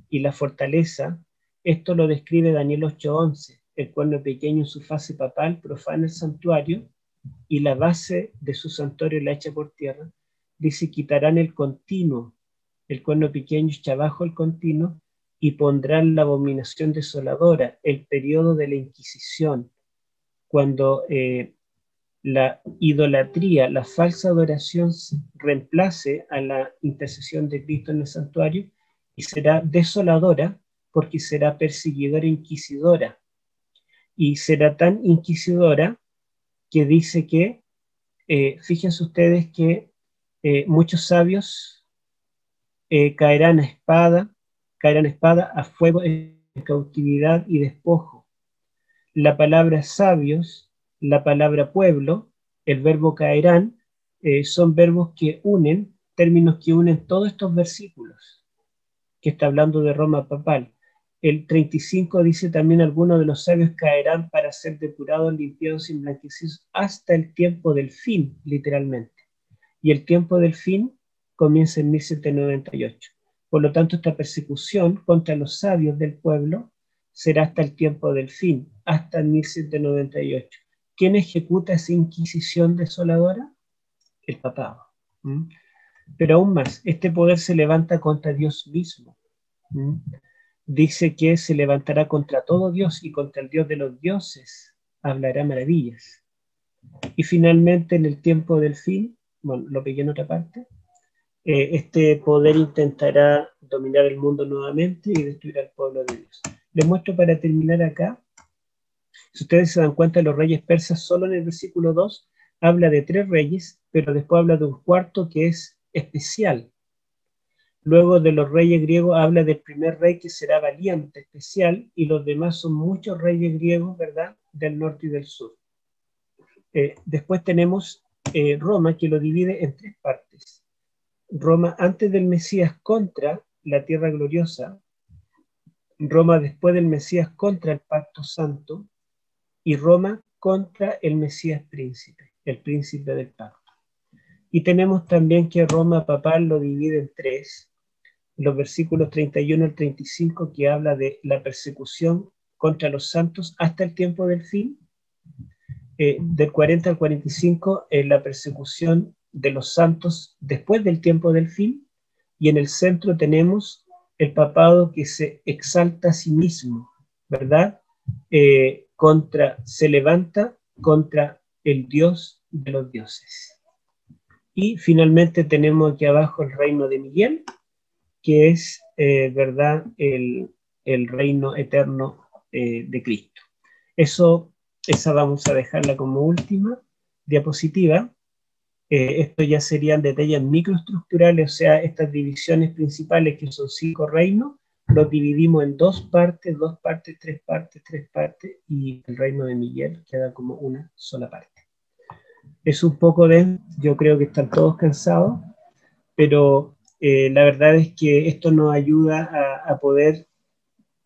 y la fortaleza. Esto lo describe Daniel 8:11. El cuerno pequeño en su fase papal profana el santuario y la base de su santuario la echa por tierra. dice, quitarán el continuo, el cuerno pequeño echa abajo el continuo, y pondrán la abominación desoladora, el periodo de la Inquisición, cuando la idolatría, la falsa adoración reemplace a la intercesión de Cristo en el santuario, y será desoladora porque será perseguidora e inquisidora. Y será tan inquisidora que dice que, fíjense ustedes que muchos sabios caerán a espada, a fuego, en cautividad y despojo. La palabra sabios, la palabra pueblo, el verbo caerán, son verbos que unen, términos que unen todos estos versículos, que está hablando de Roma papal. El 35 dice también: algunos de los sabios caerán para ser depurados, limpiados y emblanquecidos hasta el tiempo del fin, literalmente. Y el tiempo del fin comienza en 1798. Por lo tanto, esta persecución contra los sabios del pueblo será hasta el tiempo del fin, hasta 1798. ¿Quién ejecuta esa inquisición desoladora? El papado. Pero aún más, este poder se levanta contra Dios mismo. Dice que se levantará contra todo Dios, y contra el Dios de los dioses hablará maravillas. Y finalmente, en el tiempo del fin, bueno, lo pegué en otra parte, este poder intentará dominar el mundo nuevamente y destruir al pueblo de Dios. Les muestro para terminar acá. Si ustedes se dan cuenta, los reyes persas, solo en el versículo 2, habla de 3 reyes, pero después habla de un cuarto que es especial. Luego de los reyes griegos habla del primer rey que será valiente, especial, y los demás son muchos reyes griegos, ¿verdad?, del norte y del sur. Después tenemos Roma, que lo divide en 3 partes. Roma antes del Mesías contra la tierra gloriosa, Roma después del Mesías contra el pacto santo, y Roma contra el Mesías príncipe, el príncipe del pacto. Y tenemos también que Roma papal lo divide en 3, los versículos 31 al 35, que habla de la persecución contra los santos hasta el tiempo del fin, del 40 al 45, la persecución de los santos después del tiempo del fin, y en el centro tenemos el papado que se exalta a sí mismo, ¿verdad? Se levanta contra el Dios de los dioses. Y finalmente tenemos aquí abajo el reino de Miguel, que es, ¿verdad?, el reino eterno de Cristo. Esa vamos a dejarla como última diapositiva. Esto ya serían detalles microestructurales, o sea, estas divisiones principales, que son 5 reinos, los dividimos en 2 partes, 3 partes, 3 partes, y el reino de Miguel queda como una sola parte. Es un poco yo creo que están todos cansados, pero la verdad es que esto nos ayuda a poder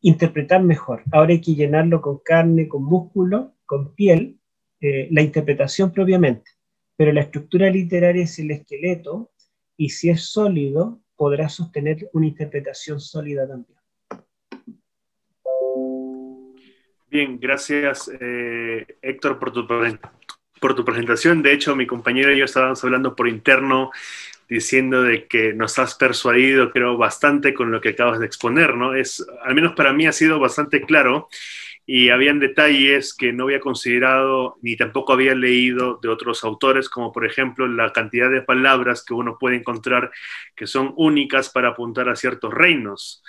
interpretar mejor. Ahora hay que llenarlo con carne, con músculo, con piel, la interpretación propiamente. Pero la estructura literaria es el esqueleto, y si es sólido, podrá sostener una interpretación sólida también. Bien, gracias Héctor por tu presentación. De hecho, mi compañero y yo estábamos hablando por interno, diciendo de que nos has persuadido, creo, bastante con lo que acabas de exponer, ¿no? Al menos para mí ha sido bastante claro, y habían detalles que no había considerado ni tampoco había leído de otros autores, como por ejemplo la cantidad de palabras que uno puede encontrar que son únicas para apuntar a ciertos reinos.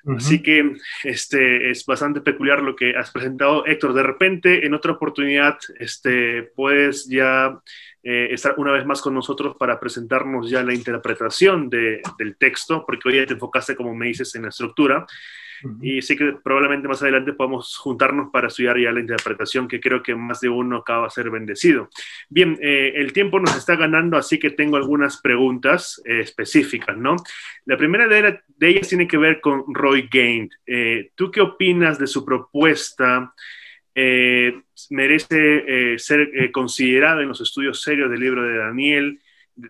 Así que es bastante peculiar lo que has presentado, Héctor. De repente, en otra oportunidad, puedes ya estar una vez más con nosotros para presentarnos ya la interpretación del texto, porque hoy ya te enfocaste, como me dices, en la estructura. Y sí que probablemente más adelante podamos juntarnos para estudiar ya la interpretación, que creo que más de uno acaba de ser bendecido. Bien, el tiempo nos está ganando, así que tengo algunas preguntas específicas, ¿no? La primera de ellas tiene que ver con Roy Gain. ¿Tú qué opinas de su propuesta? ¿Merece ser considerada en los estudios serios del libro de Daniel?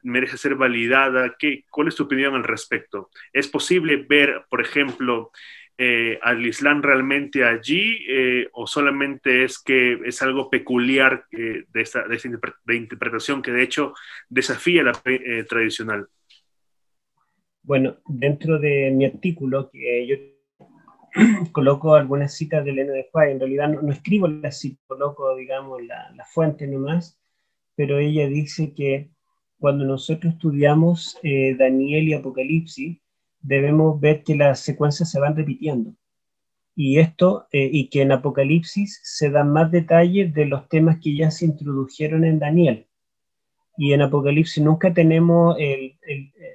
¿Merece ser validada? ¿Cuál es tu opinión al respecto? ¿Es posible ver, por ejemplo, al Islam realmente allí, o solamente es que es algo peculiar de interpretación que de hecho desafía la tradicional? Bueno, dentro de mi artículo, que yo coloco algunas citas de Elena de White, en realidad no escribo las citas, coloco, digamos, la fuente nomás, pero ella dice que cuando nosotros estudiamos Daniel y Apocalipsis, debemos ver que las secuencias se van repitiendo. Y esto, y que en Apocalipsis se dan más detalles de los temas que ya se introdujeron en Daniel. Y en Apocalipsis nunca tenemos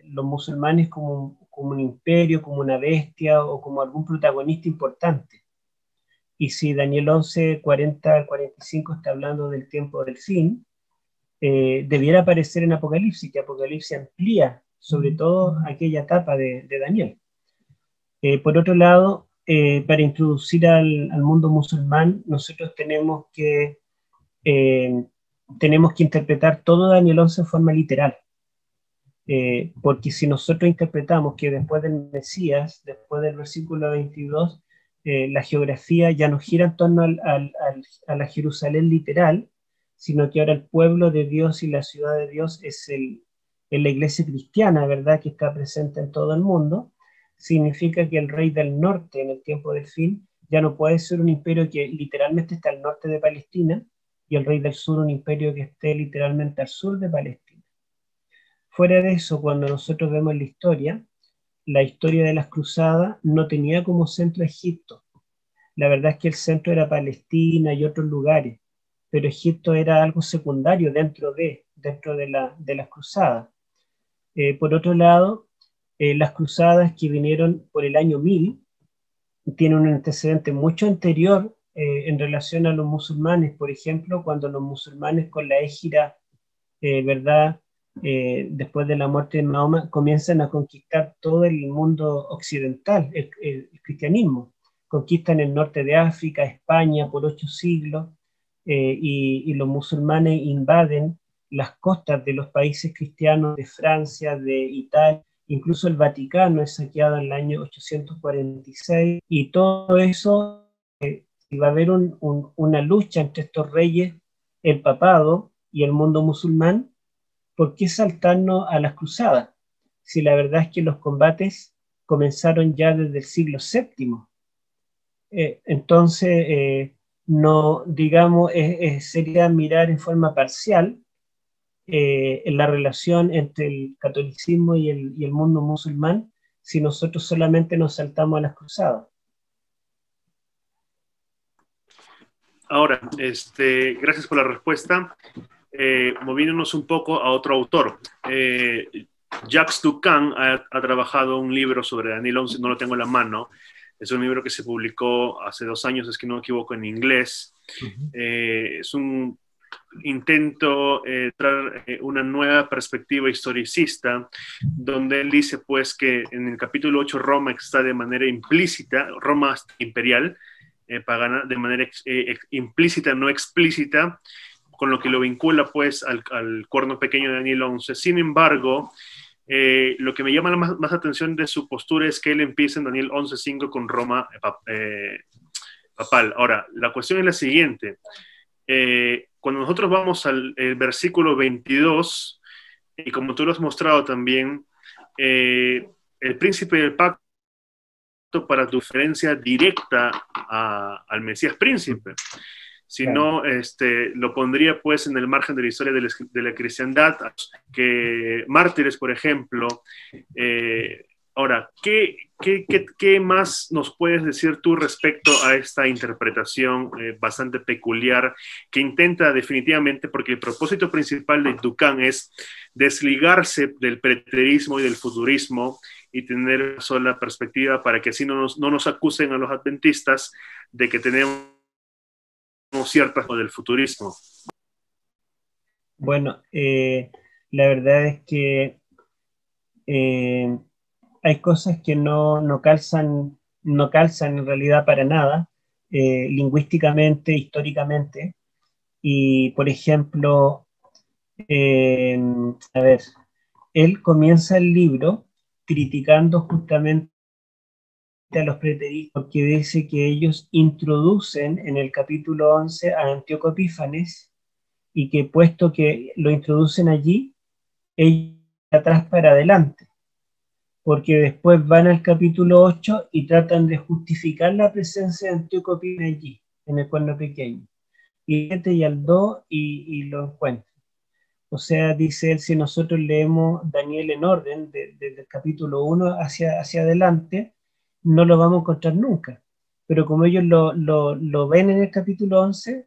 los musulmanes como un imperio, como una bestia o como algún protagonista importante. Y si Daniel 11, 40, 45 está hablando del tiempo del fin, debiera aparecer en Apocalipsis, que Apocalipsis amplía sobre todo aquella etapa de Daniel. Por otro lado, para introducir al mundo musulmán, nosotros eh, tenemos que interpretar todo Daniel 11 en forma literal. Porque si nosotros interpretamos que después del Mesías, después del versículo 22, la geografía ya no gira en torno a la Jerusalén literal, sino que ahora el pueblo de Dios y la ciudad de Dios es la iglesia cristiana, ¿verdad?, que está presente en todo el mundo, significa que el rey del norte en el tiempo del fin ya no puede ser un imperio que literalmente está al norte de Palestina y el rey del sur un imperio que esté literalmente al sur de Palestina. Fuera de eso, cuando nosotros vemos la historia de las cruzadas no tenía como centro Egipto. La verdad es que el centro era Palestina y otros lugares, pero Egipto era algo secundario dentro de las cruzadas. Por otro lado, las cruzadas que vinieron por el año 1000 tienen un antecedente mucho anterior en relación a los musulmanes. Por ejemplo, cuando los musulmanes con la égira, ¿verdad?, después de la muerte de Mahoma, comienzan a conquistar todo el mundo occidental, el cristianismo. Conquistan el norte de África, España, por 8 siglos, y los musulmanes invaden las costas de los países cristianos de Francia, de Italia, incluso el Vaticano es saqueado en el año 846, y todo eso, va a haber una lucha entre estos reyes, el papado y el mundo musulmán. ¿Por qué saltarnos a las cruzadas? Si la verdad es que los combates comenzaron ya desde el siglo VII. Entonces, no, digamos, sería mirar en forma parcial en la relación entre el catolicismo y el mundo musulmán si nosotros solamente nos saltamos a las cruzadas. Ahora, gracias por la respuesta. Moviéndonos un poco a otro autor. Jacques Ducan ha trabajado un libro sobre Daniel 11, no lo tengo en la mano. Es un libro que se publicó hace 2 años, es que no me equivoco, en inglés. Es un intento traer una nueva perspectiva historicista, donde él dice pues que en el capítulo 8 Roma está de manera implícita, Roma imperial, pagana, de manera implícita, no explícita, con lo que lo vincula pues al cuerno pequeño de Daniel 11. Sin embargo, lo que me llama más atención de su postura es que él empieza en Daniel 11:5 con Roma papal. Ahora, la cuestión es la siguiente. Cuando nosotros vamos al versículo 22, y como tú lo has mostrado también, el príncipe del pacto para tu referencia directa al Mesías príncipe. Si no, lo pondría pues en el margen de la historia de la cristiandad, que mártires, por ejemplo. Ahora, ¿qué más nos puedes decir tú respecto a esta interpretación bastante peculiar que intenta definitivamente, porque el propósito principal de Ducan es desligarse del preterismo y del futurismo y tener una sola perspectiva para que así no nos acusen a los adventistas de que tenemos ciertas del futurismo? Bueno, la verdad es que hay cosas que no calzan en realidad para nada, lingüísticamente, históricamente. Y, por ejemplo, a ver, él comienza el libro criticando justamente a los preteristas, porque dice que ellos introducen en el capítulo 11 a Antíoco Epífanes, y que puesto que lo introducen allí, ellos de atrás para adelante, porque después van al capítulo 8 y tratan de justificar la presencia de Antíoco Epífanes allí, en el cuerno pequeño, y al 2 y lo encuentran. O sea, dice él, si nosotros leemos Daniel en orden, desde el capítulo 1 hacia adelante, no lo vamos a encontrar nunca. Pero como ellos lo ven en el capítulo 11,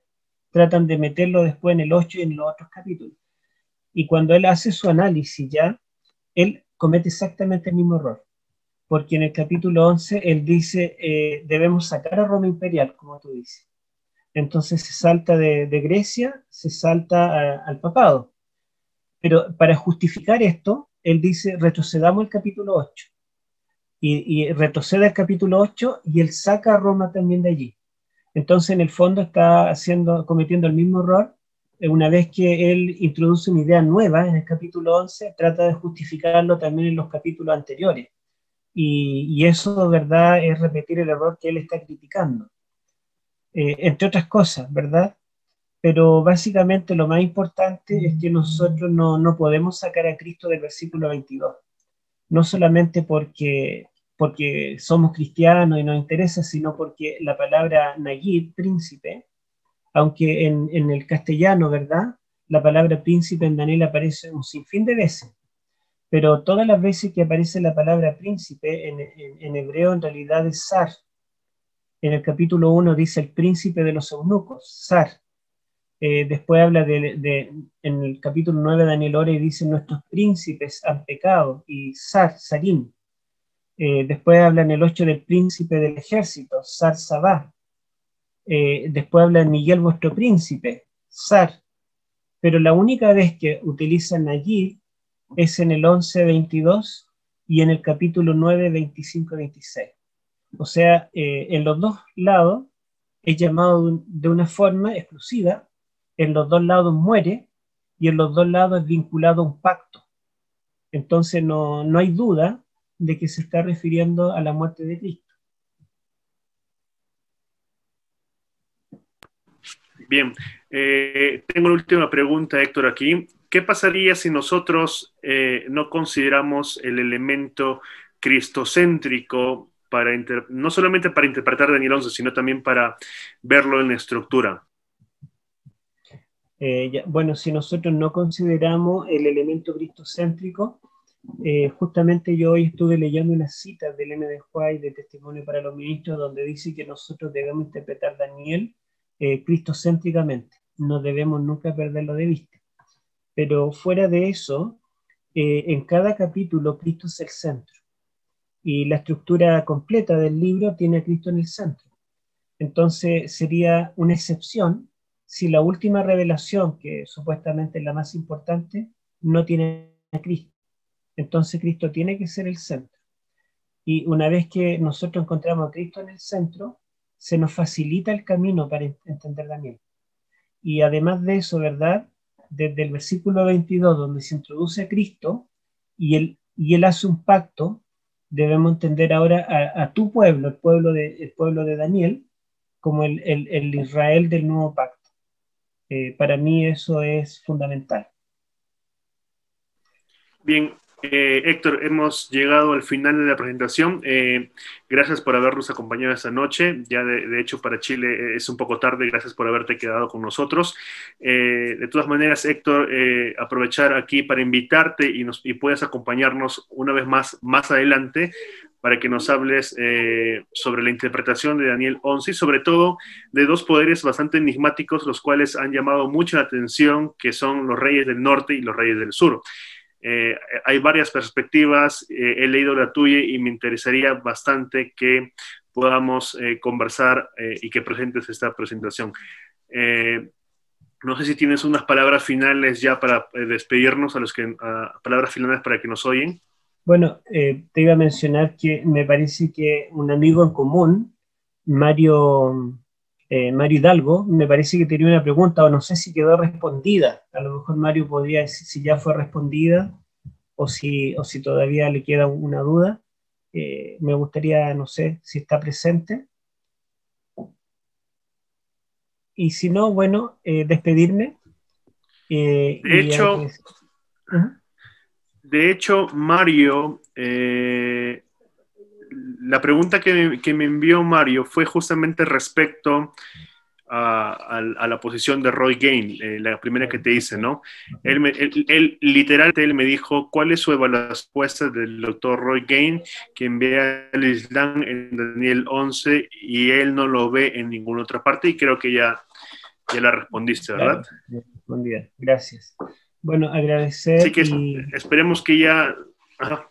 tratan de meterlo después en el 8 y en los otros capítulos. Y cuando él hace su análisis ya, él comete exactamente el mismo error. Porque en el capítulo 11 él dice, debemos sacar a Roma imperial, como tú dices. Entonces se salta de Grecia, se salta al papado. Pero para justificar esto, él dice, retrocedamos el capítulo 8. Y retrocede al capítulo 8 y él saca a Roma también de allí. Entonces, en el fondo, está cometiendo el mismo error. Una vez que él introduce una idea nueva en el capítulo 11, trata de justificarlo también en los capítulos anteriores. Y eso, ¿verdad?, es repetir el error que él está criticando. Entre otras cosas, ¿verdad? Pero básicamente lo más importante es que nosotros no podemos sacar a Cristo del versículo 22. No solamente porque somos cristianos y nos interesa, sino porque la palabra Nagid, príncipe, aunque en el castellano, ¿verdad?, la palabra príncipe en Daniel aparece un sinfín de veces, pero todas las veces que aparece la palabra príncipe en hebreo en realidad es zar. En el capítulo 1 dice el príncipe de los eunucos, zar. Después habla en el capítulo 9 de Daniel ora y dice nuestros príncipes han pecado, y zar, zarim. Después habla en el 8 del príncipe del ejército, zar sabá. Después habla de Miguel vuestro príncipe, zar. Pero la única vez que utilizan allí es en el 11:22 y en el capítulo 9, 25-26. O sea, en los dos lados es llamado de una forma exclusiva, en los dos lados muere y en los dos lados es vinculado a un pacto. Entonces no hay duda de que se está refiriendo a la muerte de Cristo. Bien, tengo una última pregunta, Héctor, aquí. ¿Qué pasaría si nosotros no consideramos el elemento cristocéntrico no solamente para interpretar Daniel 11, sino también para verlo en la estructura? Bueno, si nosotros no consideramos el elemento cristocéntrico, justamente yo hoy estuve leyendo unas citas del N. de White de Testimonio para los Ministros, donde dice que nosotros debemos interpretar Daniel cristocéntricamente, no debemos nunca perderlo de vista. Pero fuera de eso, en cada capítulo Cristo es el centro, y la estructura completa del libro tiene a Cristo en el centro. Entonces sería una excepción si la última revelación, que supuestamente es la más importante, no tiene a Cristo. Entonces Cristo tiene que ser el centro. Y una vez que nosotros encontramos a Cristo en el centro, se nos facilita el camino para entender Daniel. Y además de eso, ¿verdad?, desde el versículo 22, donde se introduce a Cristo, y él hace un pacto, debemos entender ahora a tu pueblo, el pueblo de Daniel, como el Israel del nuevo pacto. Para mí eso es fundamental. Bien, Héctor, hemos llegado al final de la presentación. Gracias por habernos acompañado esta noche. Ya de hecho para Chile es un poco tarde. Gracias por haberte quedado con nosotros. De todas maneras, Héctor, aprovechar aquí para invitarte y puedas acompañarnos una vez más adelante para que nos hables sobre la interpretación de Daniel 11 y sobre todo de dos poderes bastante enigmáticos, los cuales han llamado mucho la atención, que son los reyes del norte y los reyes del sur. Hay varias perspectivas, he leído la tuya y me interesaría bastante que podamos conversar y que presentes esta presentación. No sé si tienes unas palabras finales ya para despedirnos palabras finales para que nos oyen. Bueno, te iba a mencionar que me parece que un amigo en común, Mario Hidalgo, me parece que tenía una pregunta, o no sé si quedó respondida. A lo mejor Mario podría decir si ya fue respondida o si todavía le queda una duda. me gustaría, no sé, si está presente. Y si no, bueno, despedirme. De hecho, de hecho, Mario, la pregunta que me envió Mario fue justamente respecto a la posición de Roy Gain, la primera que te hice, ¿no? Él literalmente él me dijo cuál es su evaluación del doctor Roy Gain, quien ve al Islam en Daniel 11 y él no lo ve en ninguna otra parte, y creo que ya la respondiste, ¿verdad? Claro, respondida. Gracias. Bueno, agradecer. Así que esperemos que ya... Ajá.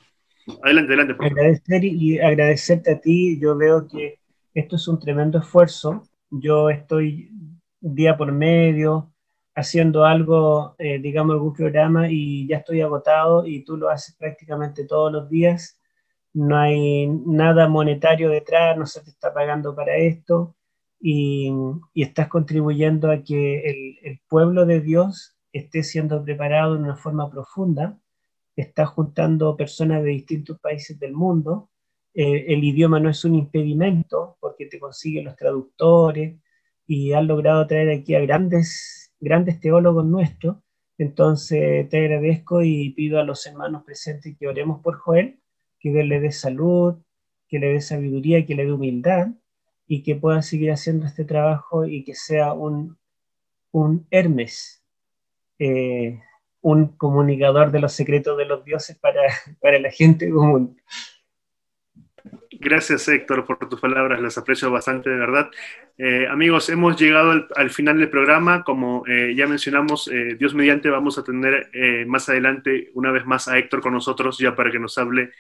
Adelante, adelante. Por favor. Agradecer y agradecerte a ti. Yo veo que esto es un tremendo esfuerzo. Yo estoy día por medio haciendo algo, digamos, algún programa, y ya estoy agotado, y tú lo haces prácticamente todos los días. No hay nada monetario detrás, no se te está pagando para esto, y estás contribuyendo a que el pueblo de Dios esté siendo preparado de una forma profunda. Está juntando personas de distintos países del mundo. El idioma no es un impedimento porque te consiguen los traductores, y han logrado traer aquí a grandes teólogos nuestros. Entonces te agradezco y pido a los hermanos presentes que oremos por Joel, que Dios le dé salud, que le dé sabiduría, que le dé humildad, y que pueda seguir haciendo este trabajo, y que sea un Hermes, un comunicador de los secretos de los dioses para la gente común. Gracias, Héctor, por tus palabras, las aprecio bastante, de verdad. Amigos, hemos llegado al final del programa. Como ya mencionamos, Dios mediante vamos a tener más adelante una vez más a Héctor con nosotros, ya para que nos hable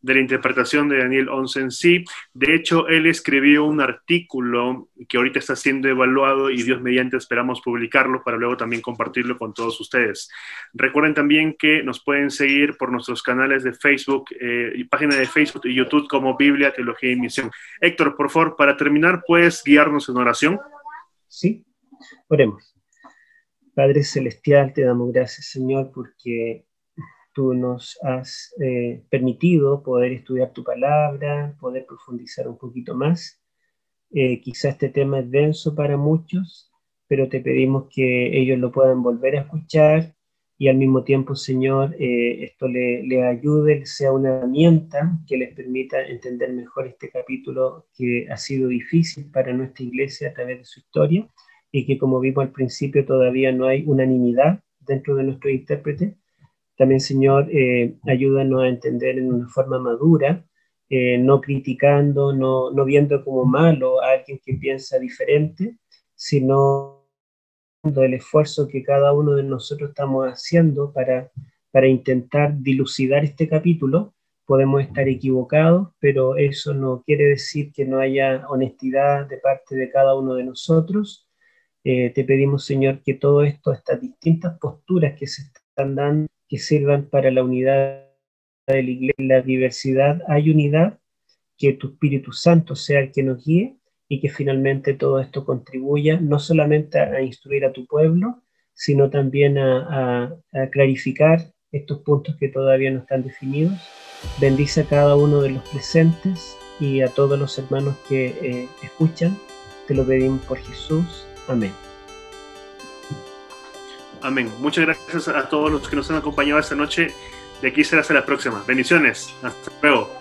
de la interpretación de Daniel 11 en sí. De hecho, él escribió un artículo que ahorita está siendo evaluado, y Dios mediante esperamos publicarlo para luego también compartirlo con todos ustedes. Recuerden también que nos pueden seguir por nuestros canales de Facebook, y página de Facebook y YouTube como Biblia, Teología y Misión. Héctor, por favor, para terminar, ¿puedes guiarnos en oración? Sí, oremos. Padre Celestial, te damos gracias, Señor, porque tú nos has permitido poder estudiar tu palabra, poder profundizar un poquito más. Quizá este tema es denso para muchos, pero te pedimos que ellos lo puedan volver a escuchar, y al mismo tiempo, Señor, esto le ayude, sea una herramienta que les permita entender mejor este capítulo que ha sido difícil para nuestra iglesia a través de su historia, y que, como vimos al principio, todavía no hay unanimidad dentro de nuestros intérpretes. También, Señor, ayúdanos a entender en una forma madura, no criticando, no viendo como malo a alguien que piensa diferente, sino el esfuerzo que cada uno de nosotros estamos haciendo para intentar dilucidar este capítulo. Podemos estar equivocados, pero eso no quiere decir que no haya honestidad de parte de cada uno de nosotros. Te pedimos, Señor, que todo esto, estas distintas posturas que se están dando, que sirvan para la unidad de la iglesia. En la diversidad hay unidad, que tu Espíritu Santo sea el que nos guíe, y que finalmente todo esto contribuya no solamente a instruir a tu pueblo, sino también a clarificar estos puntos que todavía no están definidos. Bendice a cada uno de los presentes y a todos los hermanos que escuchan. Te lo pedimos por Jesús. Amén. Amén. Muchas gracias a todos los que nos han acompañado esta noche. De aquí será hasta la próxima. Bendiciones. Hasta luego.